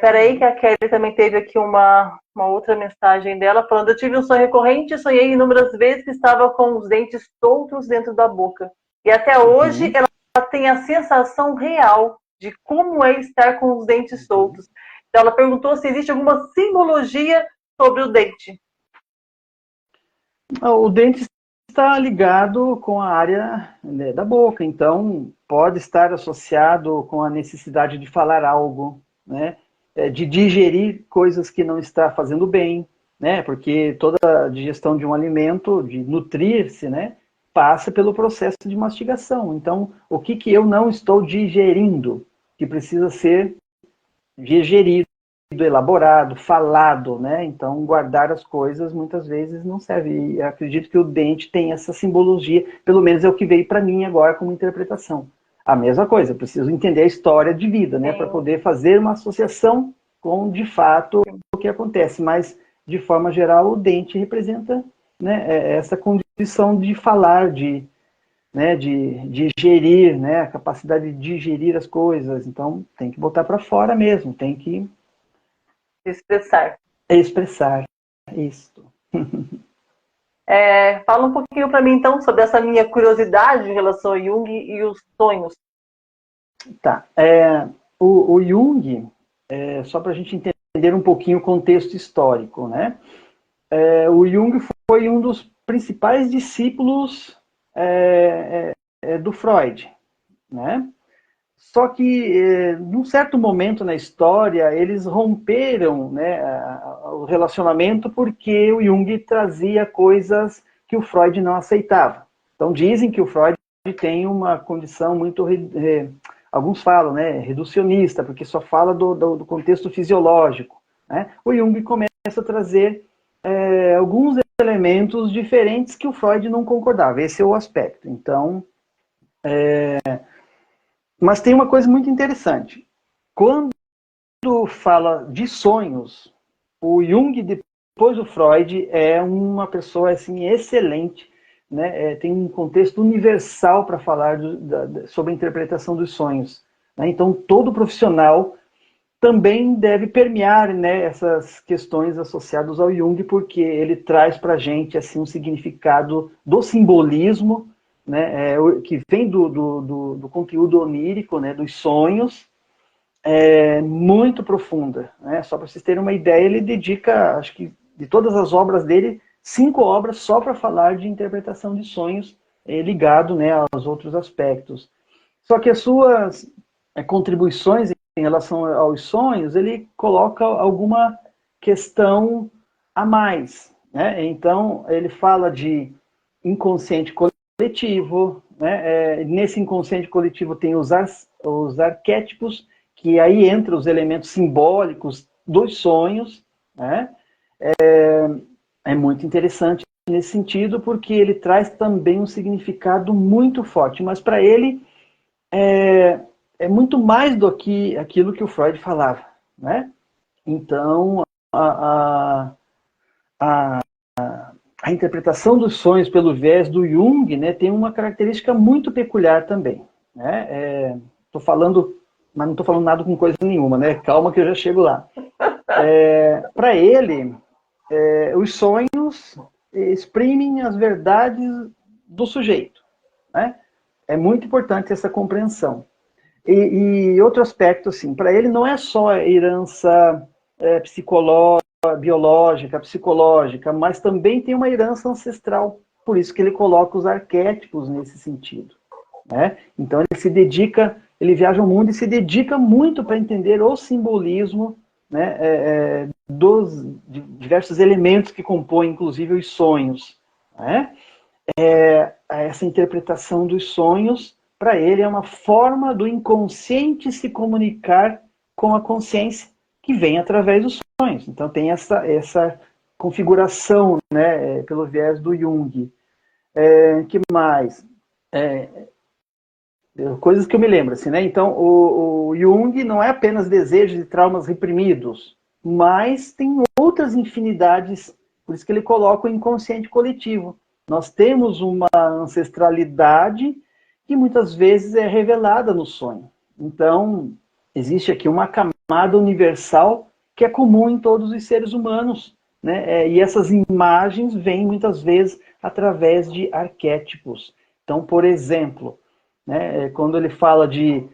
Peraí, que a Kelly também teve aqui uma outra mensagem dela falando: eu tive um sonho recorrente e sonhei inúmeras vezes que estava com os dentes soltos dentro da boca. E até hoje ela tem a sensação real de como é estar com os dentes soltos. Então ela perguntou se existe alguma simbologia sobre o dente. O dente está ligado com a área, né, da boca, então pode estar associado com a necessidade de falar algo, né, de digerir coisas que não está fazendo bem, né, porque toda a digestão de um alimento, de nutrir-se, né, passa pelo processo de mastigação. Então, o que eu não estou digerindo, que precisa ser digerido, elaborado, falado, né? Então, guardar as coisas muitas vezes não serve. E acredito que o dente tem essa simbologia, pelo menos é o que veio para mim agora como interpretação. A mesma coisa, preciso entender a história de vida, né? Para poder fazer uma associação com, de fato, o que acontece. Mas, de forma geral, o dente representa, né, essa condição de falar, de digerir, né, a capacidade de digerir as coisas. Então, tem que botar para fora mesmo, tem que expressar isso. Fala um pouquinho para mim, então, sobre essa minha curiosidade em relação a Jung e os sonhos. Tá. O Jung, só para a gente entender um pouquinho o contexto histórico, né? O Jung foi um dos principais discípulos do Freud, né? Só que, num certo momento na história, eles romperam, né, o relacionamento porque o Jung trazia coisas que o Freud não aceitava. Então, dizem que o Freud tem uma condição muito, alguns falam, né, reducionista, porque só fala do contexto fisiológico. Né? O Jung começa a trazer alguns elementos diferentes que o Freud não concordava. Esse é o aspecto. Então, mas tem uma coisa muito interessante. Quando fala de sonhos, o Jung, depois do Freud, é uma pessoa assim, excelente, né? Tem um contexto universal para falar sobre a interpretação dos sonhos. Né? Então, todo profissional também deve permear, né, essas questões associadas ao Jung, porque ele traz para a gente assim, um significado do simbolismo, né, que vem do conteúdo onírico, né, dos sonhos, muito profunda. Né? Só para vocês terem uma ideia, ele dedica, acho que de todas as obras dele, 5 obras só para falar de interpretação de sonhos, ligado, né, aos outros aspectos. Só que as suas contribuições em relação aos sonhos, ele coloca alguma questão a mais, né? Então, ele fala de inconsciente coletivo, né? Nesse inconsciente coletivo tem os arquétipos, que aí entra os elementos simbólicos dos sonhos, né? É muito interessante nesse sentido, porque ele traz também um significado muito forte, mas para ele é muito mais do que aquilo que o Freud falava, né? Então, a, a interpretação dos sonhos pelo viés do Jung, né, tem uma característica muito peculiar também, né? Tô falando, mas não estou falando nada com coisa nenhuma, né? Calma que eu já chego lá. Para ele, os sonhos exprimem as verdades do sujeito, né? É muito importante essa compreensão. E outro aspecto, assim, para ele não é só herança psicológica, biológica, psicológica, mas também tem uma herança ancestral. Por isso que ele coloca os arquétipos nesse sentido, né? Então ele se dedica, ele viaja o mundo e se dedica muito para entender o simbolismo, né, dos diversos elementos que compõem, inclusive, os sonhos, né? Essa interpretação dos sonhos, para ele, é uma forma do inconsciente se comunicar com a consciência que vem através dos sonhos. Então tem essa configuração, né, pelo viés do Jung. Que mais? Coisas que eu me lembro, assim, né? Então, o Jung não é apenas desejos e traumas reprimidos, mas tem outras infinidades, por isso que ele coloca o inconsciente coletivo. Nós temos uma ancestralidade que muitas vezes é revelada no sonho. Então, existe aqui uma camada universal que é comum em todos os seres humanos, né? E essas imagens vêm muitas vezes através de arquétipos. Então, por exemplo, né, quando ele fala de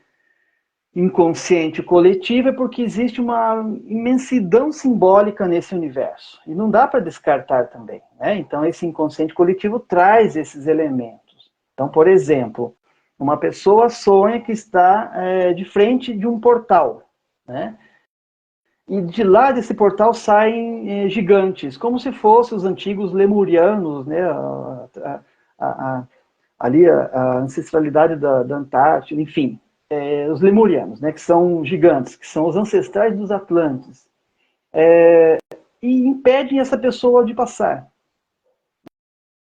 inconsciente coletivo, é porque existe uma imensidão simbólica nesse universo. E não dá para descartar também, né? Então, esse inconsciente coletivo traz esses elementos. Então, por exemplo, uma pessoa sonha que está de frente de um portal, né? E de lá desse portal saem gigantes, como se fossem os antigos lemurianos, né? Ali a ancestralidade da Antártida, enfim, os lemurianos, né, que são gigantes, que são os ancestrais dos Atlantes, e impedem essa pessoa de passar.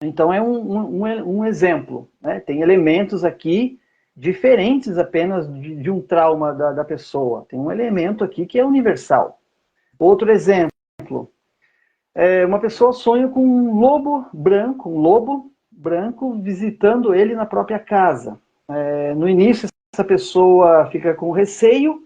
Então é um exemplo, né? Tem elementos aqui diferentes apenas de um trauma da pessoa. Tem um elemento aqui que é universal. Outro exemplo, uma pessoa sonha com um lobo branco visitando ele na própria casa. No início, essa pessoa fica com receio,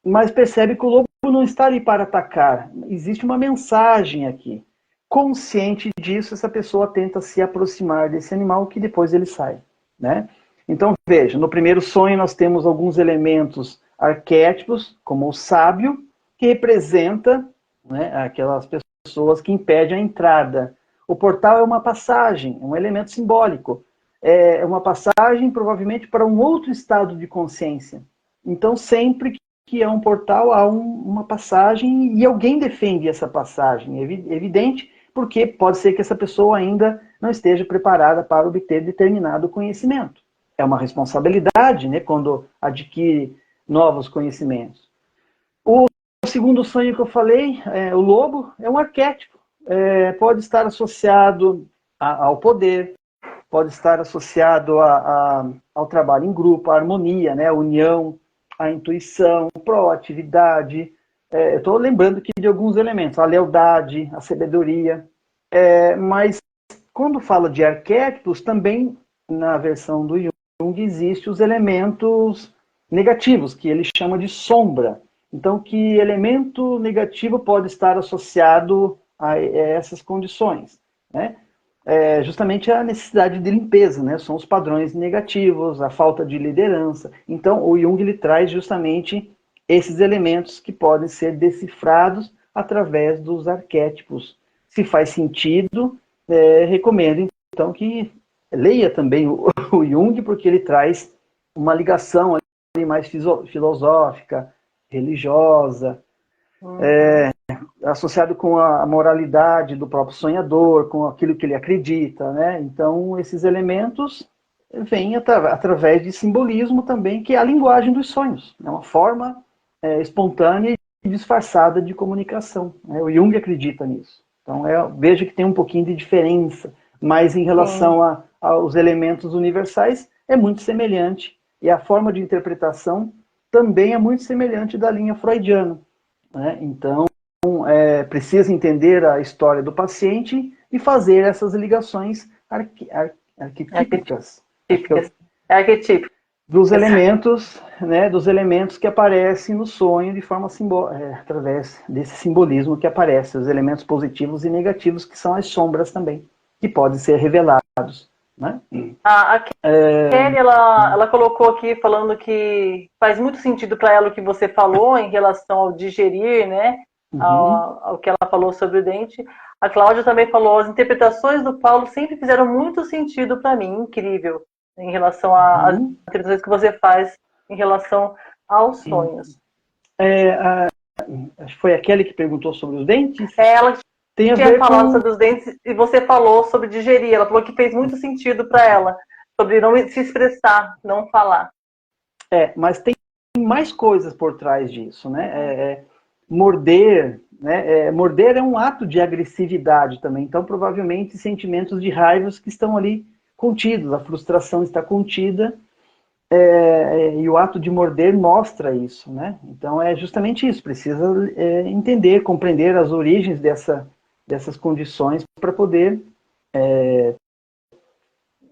mas percebe que o lobo não está ali para atacar. Existe uma mensagem aqui. Consciente disso, essa pessoa tenta se aproximar desse animal, que depois ele sai, né? Então, veja, no primeiro sonho nós temos alguns elementos arquétipos, como o sábio, que representa, né, aquelas pessoas que impedem a entrada. O portal é uma passagem, um elemento simbólico. É uma passagem, provavelmente, para um outro estado de consciência. Então, sempre que há um portal, há uma passagem e alguém defende essa passagem. É evidente, porque pode ser que essa pessoa ainda não esteja preparada para obter determinado conhecimento. É uma responsabilidade, né, quando adquire novos conhecimentos. O segundo sonho que eu falei, o lobo, é um arquétipo. Pode estar associado ao poder, pode estar associado ao trabalho em grupo, à harmonia, né, à união, à intuição, proatividade. Eu estou lembrando aqui de alguns elementos, a lealdade, a sabedoria. Mas quando fala de arquétipos, também na versão do Jung existem os elementos negativos, que ele chama de sombra. Então, que elemento negativo pode estar associado a essas condições, né? Justamente a necessidade de limpeza, né? São os padrões negativos, a falta de liderança. Então, o Jung ele traz justamente esses elementos que podem ser decifrados através dos arquétipos. Se faz sentido, recomendo então que leia também o Jung, porque ele traz uma ligação ali mais filosófica, religiosa. associado com a moralidade do próprio sonhador, com aquilo que ele acredita, né? Então, esses elementos vêm através de simbolismo também, que é a linguagem dos sonhos. É uma forma espontânea e disfarçada de comunicação, né? O Jung acredita nisso. Então, veja que tem um pouquinho de diferença, mas em relação aos elementos universais, é muito semelhante. E a forma de interpretação também é muito semelhante da linha freudiana, né? Então, precisa entender a história do paciente e fazer essas ligações arquetípicas. Arquetípico. Dos elementos, né, dos elementos que aparecem no sonho de forma através desse simbolismo que aparece, os elementos positivos e negativos, que são as sombras também, que podem ser revelados, né? A Kelly, ela colocou aqui, falando que faz muito sentido para ela o que você falou em relação ao digerir, né? Ao que ela falou sobre o dente. A Cláudia também falou, as interpretações do Paulo sempre fizeram muito sentido para mim, incrível, em relação às interpretações que você faz em relação aos sonhos. Acho que foi a Kelly que perguntou sobre os dentes? Ela tinha falado sobre os dentes e você falou sobre digerir. Ela falou que fez muito sentido para ela, sobre não se expressar, não falar. Mas tem mais coisas por trás disso, né? Morder, né? Morder é um ato de agressividade também, então provavelmente sentimentos de raivas que estão ali contidos, a frustração está contida, e o ato de morder mostra isso, né? Então é justamente isso, precisa entender, compreender as origens dessas condições para poder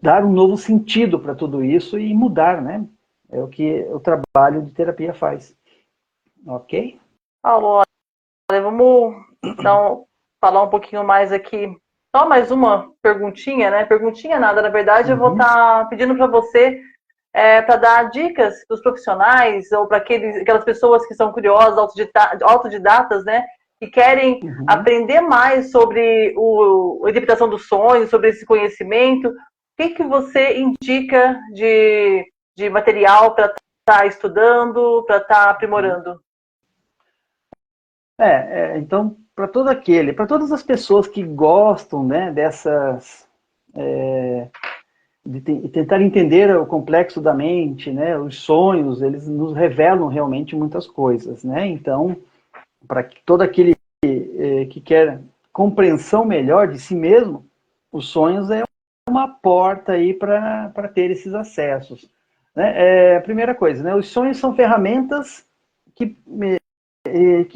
dar um novo sentido para tudo isso e mudar, né? É o que o trabalho de terapia faz. Ok? Alô, vamos então falar um pouquinho mais aqui. Só mais uma perguntinha, né? Perguntinha nada, na verdade, eu vou estar pedindo para você para dar dicas para os profissionais ou para aquelas pessoas que são curiosas, autodidatas, né? Que querem aprender mais sobre a interpretação dos sonhos, sobre esse conhecimento. O que você indica de material para estar estudando, para estar aprimorando? Então, para todas as pessoas que gostam, né, de tentar entender o complexo da mente, né, os sonhos, eles nos revelam realmente muitas coisas, né? Então, para todo aquele que quer compreensão melhor de si mesmo, os sonhos é uma porta aí para ter esses acessos, né? A primeira coisa, né, os sonhos são ferramentas que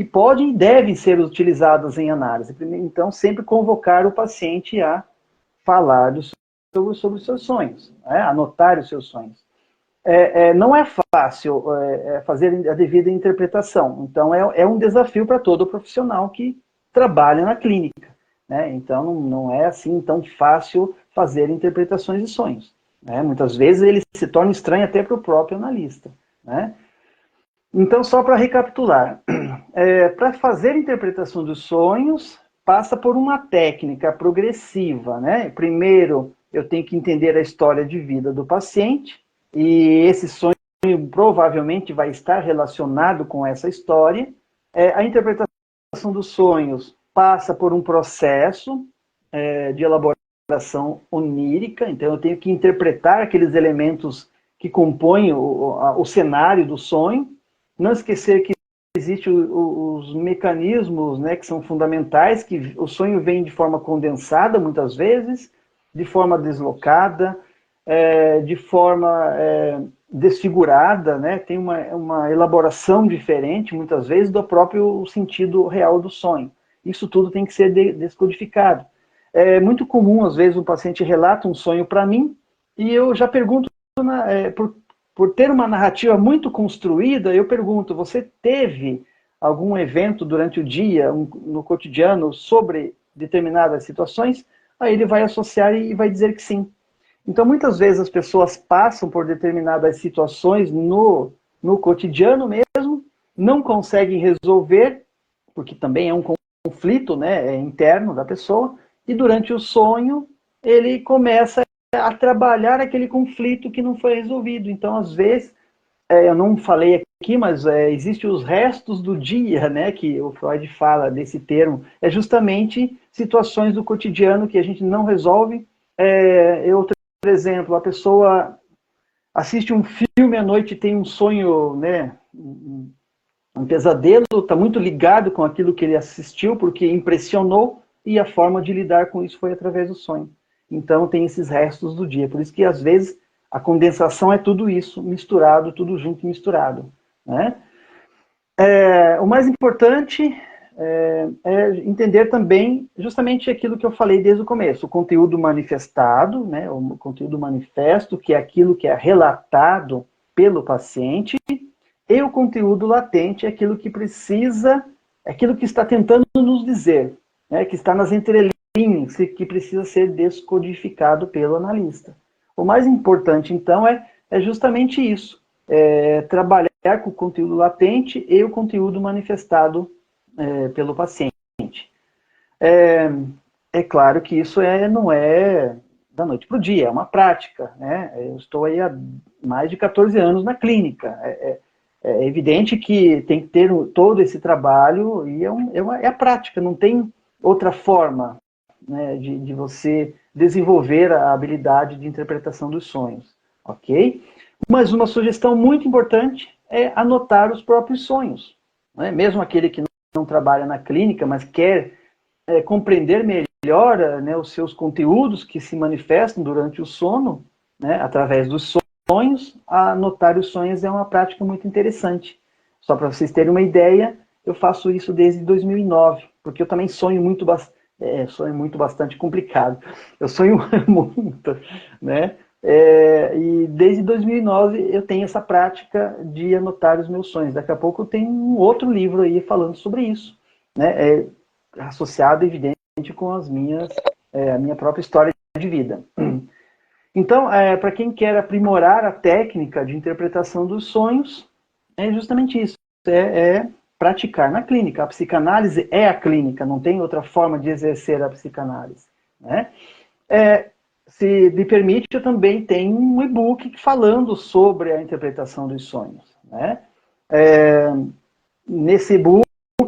podem e devem ser utilizadas em análise. Então, sempre convocar o paciente a falar sobre os seus sonhos, né? Anotar os seus sonhos. Não é fácil fazer a devida interpretação. Então, é um desafio para todo profissional que trabalha na clínica, né? Então, não é assim tão fácil fazer interpretações de sonhos, né? Muitas vezes ele se torna estranho até para o próprio analista, né? Então, só para recapitular, para fazer interpretação dos sonhos, passa por uma técnica progressiva, né? Primeiro, eu tenho que entender a história de vida do paciente, e esse sonho provavelmente vai estar relacionado com essa história. A interpretação dos sonhos passa por um processo de elaboração onírica, então eu tenho que interpretar aqueles elementos que compõem o cenário do sonho. Não esquecer que existem os mecanismos, né, que são fundamentais, que o sonho vem de forma condensada, muitas vezes, de forma deslocada, de forma desfigurada, né, tem uma elaboração diferente, muitas vezes, do próprio sentido real do sonho. Isso tudo tem que ser descodificado. É muito comum, às vezes, um paciente relata um sonho para mim, e eu já pergunto, por ter uma narrativa muito construída, eu pergunto, você teve algum evento durante o dia, no cotidiano, sobre determinadas situações? Aí ele vai associar e vai dizer que sim. Então, muitas vezes as pessoas passam por determinadas situações no cotidiano mesmo, não conseguem resolver, porque também é um conflito, né, interno da pessoa, e durante o sonho ele começa a trabalhar aquele conflito que não foi resolvido. Então, às vezes, Eu não falei aqui, mas existem os restos do dia, né, que o Freud fala desse termo, é justamente situações do cotidiano que a gente não resolve. Por exemplo, a pessoa assiste um filme à noite e tem um sonho, né, um pesadelo, está muito ligado com aquilo que ele assistiu, porque impressionou, e a forma de lidar com isso foi através do sonho. Então tem esses restos do dia. Por isso que às vezes a condensação é tudo isso misturado, tudo junto e misturado. Né? O mais importante é entender também justamente aquilo que eu falei desde o começo, o conteúdo manifestado, né, o conteúdo manifesto, que é aquilo que é relatado pelo paciente, e o conteúdo latente é aquilo que precisa, é aquilo que está tentando nos dizer, né, que está nas entrelinhas, que precisa ser descodificado pelo analista. O mais importante, então, é justamente isso, trabalhar com o conteúdo latente e o conteúdo manifestado pelo paciente. É claro que isso não é da noite para o dia, é uma prática. Né? Eu estou aí há mais de 14 anos na clínica. É evidente que tem que ter todo esse trabalho e é a prática, não tem outra forma, né, de você desenvolver a habilidade de interpretação dos sonhos. Ok? Mas uma sugestão muito importante é anotar os próprios sonhos. Né? Mesmo aquele que não trabalha na clínica, mas quer compreender melhor né, os seus conteúdos que se manifestam durante o sono, né, através dos sonhos, anotar os sonhos é uma prática muito interessante. Só para vocês terem uma ideia, eu faço isso desde 2009, porque eu também sonho muito bastante complicado. Eu sonho muito, né? E desde 2009 eu tenho essa prática de anotar os meus sonhos. Daqui a pouco eu tenho um outro livro aí falando sobre isso, né? Associado, evidente, com a minha própria história de vida. Então, para quem quer aprimorar a técnica de interpretação dos sonhos, é justamente isso, praticar na clínica. A psicanálise é a clínica, não tem outra forma de exercer a psicanálise. Né? Se me permite, eu também tenho um e-book falando sobre a interpretação dos sonhos. Né? Nesse e-book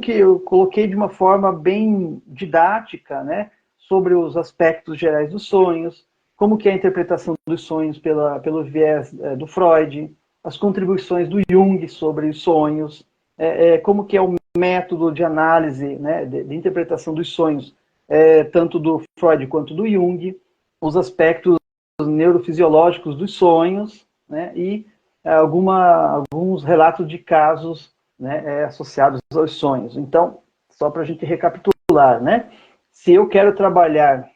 eu coloquei de uma forma bem didática, né, sobre os aspectos gerais dos sonhos, como que é a interpretação dos sonhos pelo viés do Freud, as contribuições do Jung sobre os sonhos, como que é o método de análise, né, de interpretação dos sonhos, tanto do Freud quanto do Jung, os aspectos neurofisiológicos dos sonhos, né, e alguns relatos de casos, né, associados aos sonhos. Então, só para a gente recapitular, né? Se eu quero trabalhar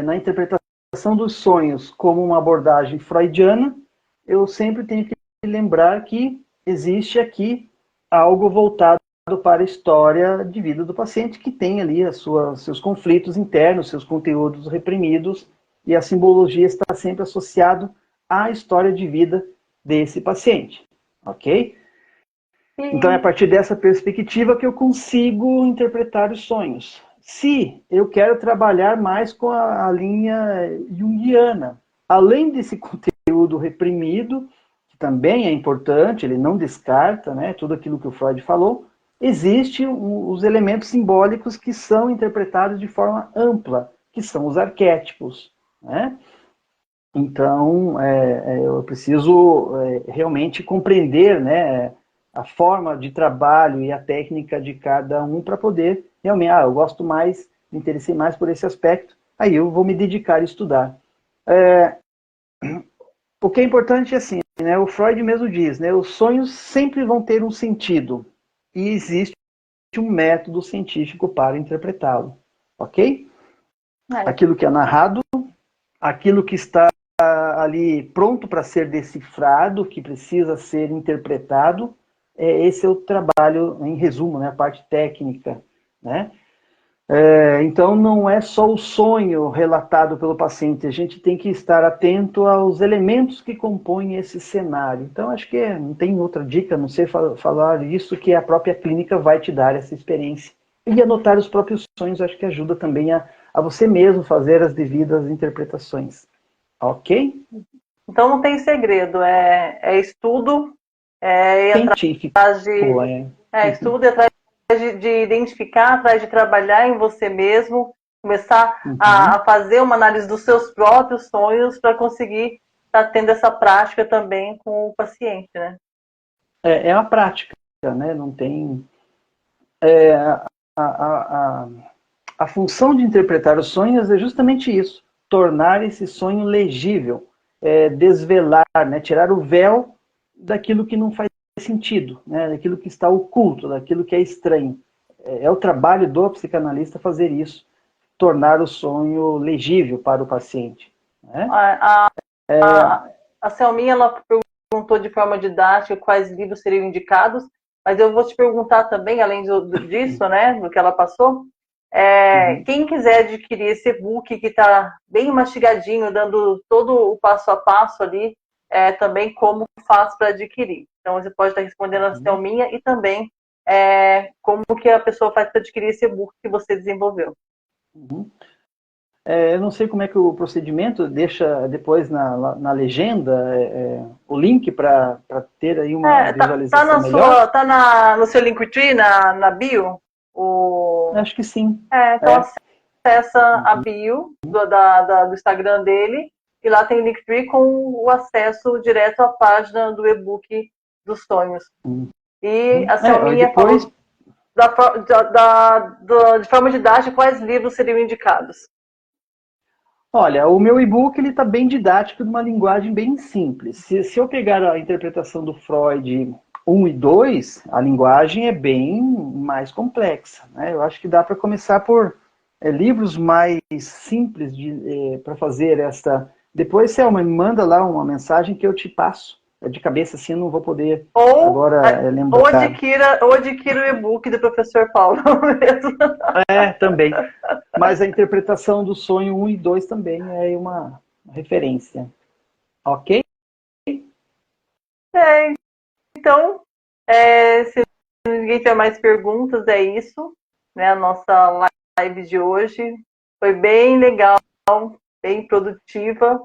na interpretação dos sonhos como uma abordagem freudiana, eu sempre tenho que lembrar que existe aqui algo voltado para a história de vida do paciente, que tem ali seus conflitos internos, seus conteúdos reprimidos, e a simbologia está sempre associada à história de vida desse paciente. Ok? Então é a partir dessa perspectiva que eu consigo interpretar os sonhos. Se eu quero trabalhar mais com a linha junguiana, além desse conteúdo reprimido, que também é importante, ele não descarta, né, tudo aquilo que o Freud falou, existem os elementos simbólicos que são interpretados de forma ampla, que são os arquétipos. Né? Então, eu preciso realmente compreender, né, a forma de trabalho e a técnica de cada um para poder realmente, eu gosto mais, me interessei mais por esse aspecto, aí eu vou me dedicar a estudar. O que é importante é assim, né, o Freud mesmo diz, né, os sonhos sempre vão ter um sentido e existe um método científico para interpretá-lo, ok? Aquilo que é narrado, aquilo que está ali pronto para ser decifrado, que precisa ser interpretado, esse é o trabalho, em resumo, né, a parte técnica. Né? Então, não é só o sonho relatado pelo paciente, a gente tem que estar atento aos elementos que compõem esse cenário. Então, acho que não tem outra dica, não sei falar isso, que a própria clínica vai te dar essa experiência. E anotar os próprios sonhos, acho que ajuda também a você mesmo fazer as devidas interpretações. Ok? Então não tem segredo, é estudo ir científico, atrás de estudo, ir atrás de identificar, atrás de trabalhar em você mesmo, começar a fazer uma análise dos seus próprios sonhos para conseguir estar tendo essa prática também com o paciente, né? É uma prática, né? Não tem... A função de interpretar os sonhos é justamente isso, tornar esse sonho legível, desvelar, né? Tirar o véu daquilo que não faz sentido, né? Daquilo que está oculto, daquilo que é estranho. É o trabalho do psicanalista fazer isso, tornar o sonho legível para o paciente, né? A Selminha, ela perguntou de forma didática quais livros seriam indicados, mas eu vou te perguntar também, além disso, né, do que ela passou, quem quiser adquirir esse e-book que está bem mastigadinho, dando todo o passo a passo ali, também como faz para adquirir. Então, você pode estar respondendo a Selminha e também como que a pessoa faz para adquirir esse e-book que você desenvolveu. Eu não sei como é que o procedimento deixa depois na legenda o link para ter aí uma visualização melhor. Tá no seu Linktree, na bio? Acho que sim. Então acessa a bio do Instagram dele e lá tem o Linktree com o acesso direto à página do e-book dos sonhos. E a Selminha depois... falou de forma didática quais livros seriam indicados. Olha, o meu e-book está bem didático, de uma linguagem bem simples. Se eu pegar a interpretação do Freud 1 e 2, a linguagem é bem mais complexa, né? Eu acho que dá para começar por livros mais simples para fazer esta... Depois, Selma, me manda lá uma mensagem que eu te passo. De cabeça assim, eu não vou poder agora lembrar. Ou adquira o e-book do professor Paulo mesmo. Também. Mas a interpretação do sonho 1 e 2 também é uma referência. Ok? Então, se ninguém tiver mais perguntas, é isso. Né? A nossa live de hoje foi bem legal, bem produtiva.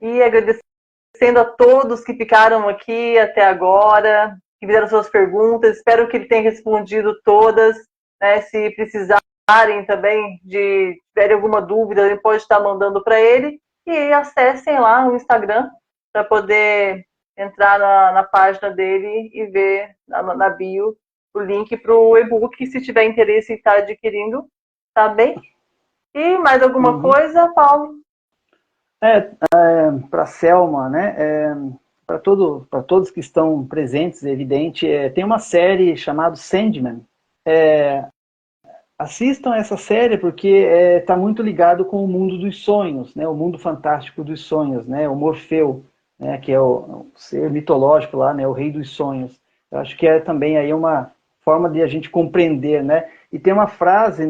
E agradecendo a todos que ficaram aqui até agora, que fizeram suas perguntas. Espero que ele tenha respondido todas. Né? Se precisarem também, tiverem alguma dúvida, ele pode estar mandando para ele. E acessem lá o Instagram para poder entrar na página dele e ver na bio o link para o e-book, se tiver interesse em estar adquirindo, tá bem? E mais alguma coisa, Paulo? Para a Selma, né? Para todos que estão presentes, é evidente, tem uma série chamada Sandman. Assistam essa série porque está muito ligado com o mundo dos sonhos, né? O mundo fantástico dos sonhos, né? O Morfeu, né? Que é o ser mitológico lá, né? O rei dos sonhos. Eu acho que é também aí uma forma de a gente compreender, né? E tem uma frase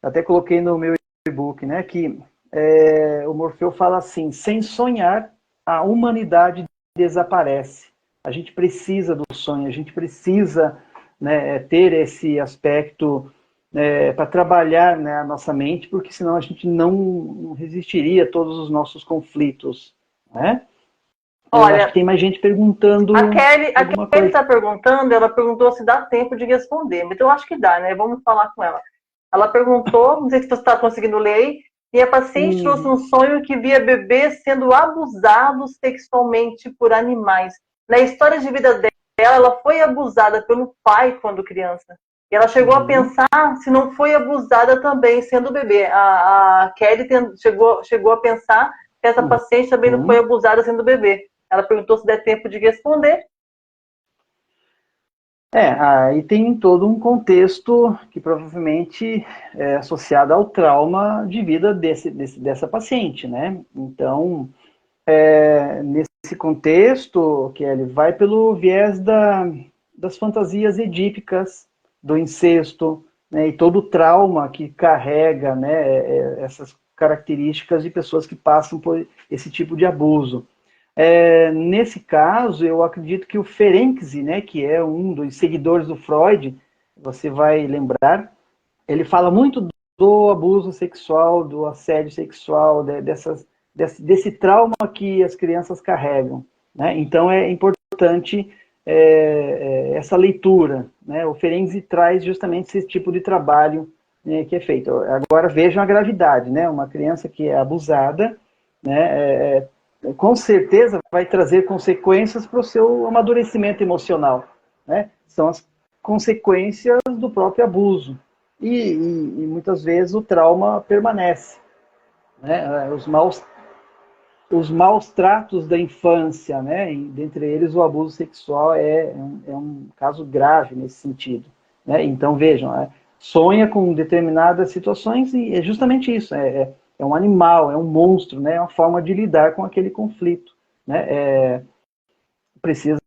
até coloquei no meu e-book, né? Que o Morfeu fala assim: sem sonhar, a humanidade desaparece. A gente precisa do sonho, a gente precisa, né, ter esse aspecto para trabalhar, né, a nossa mente, porque senão a gente não resistiria a todos os nossos conflitos, né? Olha, acho que tem mais gente perguntando. A Kelly está perguntando, ela perguntou se dá tempo de responder, mas eu acho que dá, né? Vamos falar com ela. Ela perguntou, não sei se você está conseguindo ler aí, e a paciente trouxe um sonho que via bebês sendo abusados sexualmente por animais. Na história de vida dela, ela foi abusada pelo pai quando criança. E ela chegou a pensar se não foi abusada também, sendo bebê. A Kelly chegou a pensar que essa paciente também não foi abusada sendo bebê. Ela perguntou se der tempo de responder. Aí tem todo um contexto que provavelmente é associado ao trauma de vida dessa paciente, né? Então, nesse contexto, que ele vai pelo viés das fantasias edípicas, do incesto, né? E todo o trauma que carrega, né, essas características de pessoas que passam por esse tipo de abuso. Nesse caso, eu acredito que o Ferenczi, né, que é um dos seguidores do Freud, você vai lembrar, ele fala muito do abuso sexual, do assédio sexual, desse trauma que as crianças carregam, né? Então é importante essa leitura, né? O Ferenczi traz justamente esse tipo de trabalho, né, que é feito. Agora vejam a gravidade, né? Uma criança que é abusada, né, com certeza vai trazer consequências para o seu amadurecimento emocional, né? São as consequências do próprio abuso. E muitas vezes o trauma permanece, né? Os maus tratos da infância, né? Dentre eles o abuso sexual é um caso grave nesse sentido, né? Então vejam, sonha com determinadas situações e é justamente isso, é um animal, é um monstro, né? É uma forma de lidar com aquele conflito, né? Precisa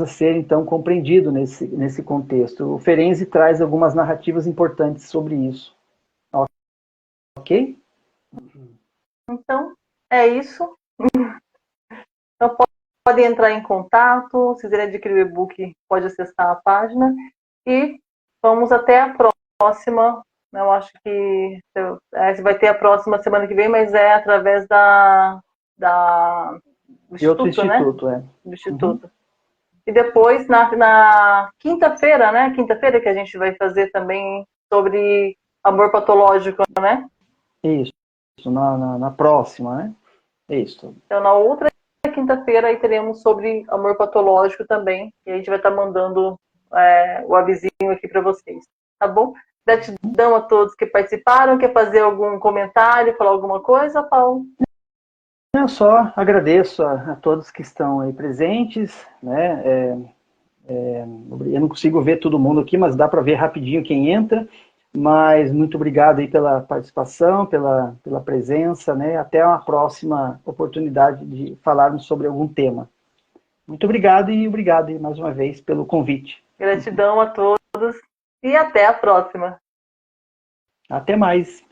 ser então compreendido nesse contexto. O Ferenczi traz algumas narrativas importantes sobre isso, ok? Então, é isso. Então, pode entrar em contato, se quiser adquirir o e-book, pode acessar a página. E vamos até a próxima. Eu acho que vai ter a próxima semana que vem, mas é através do E outro Instituto, né? instituto, Do Instituto. E depois, na quinta-feira, né? Quinta-feira que a gente vai fazer também sobre amor patológico, né? Isso, na próxima, né? Isso. Então, na outra quinta-feira, aí teremos sobre amor patológico também. E a gente vai estar mandando o avisinho aqui para vocês. Tá bom? Gratidão a todos que participaram. Quer fazer algum comentário, falar alguma coisa, Paulo? Eu só agradeço a todos que estão aí presentes, né? Eu não consigo ver todo mundo aqui, mas dá para ver rapidinho quem entra. Mas muito obrigado aí pela participação, pela presença, né? Até uma próxima oportunidade de falarmos sobre algum tema. Muito obrigado e obrigado mais uma vez pelo convite. Gratidão a todos e até a próxima. Até mais.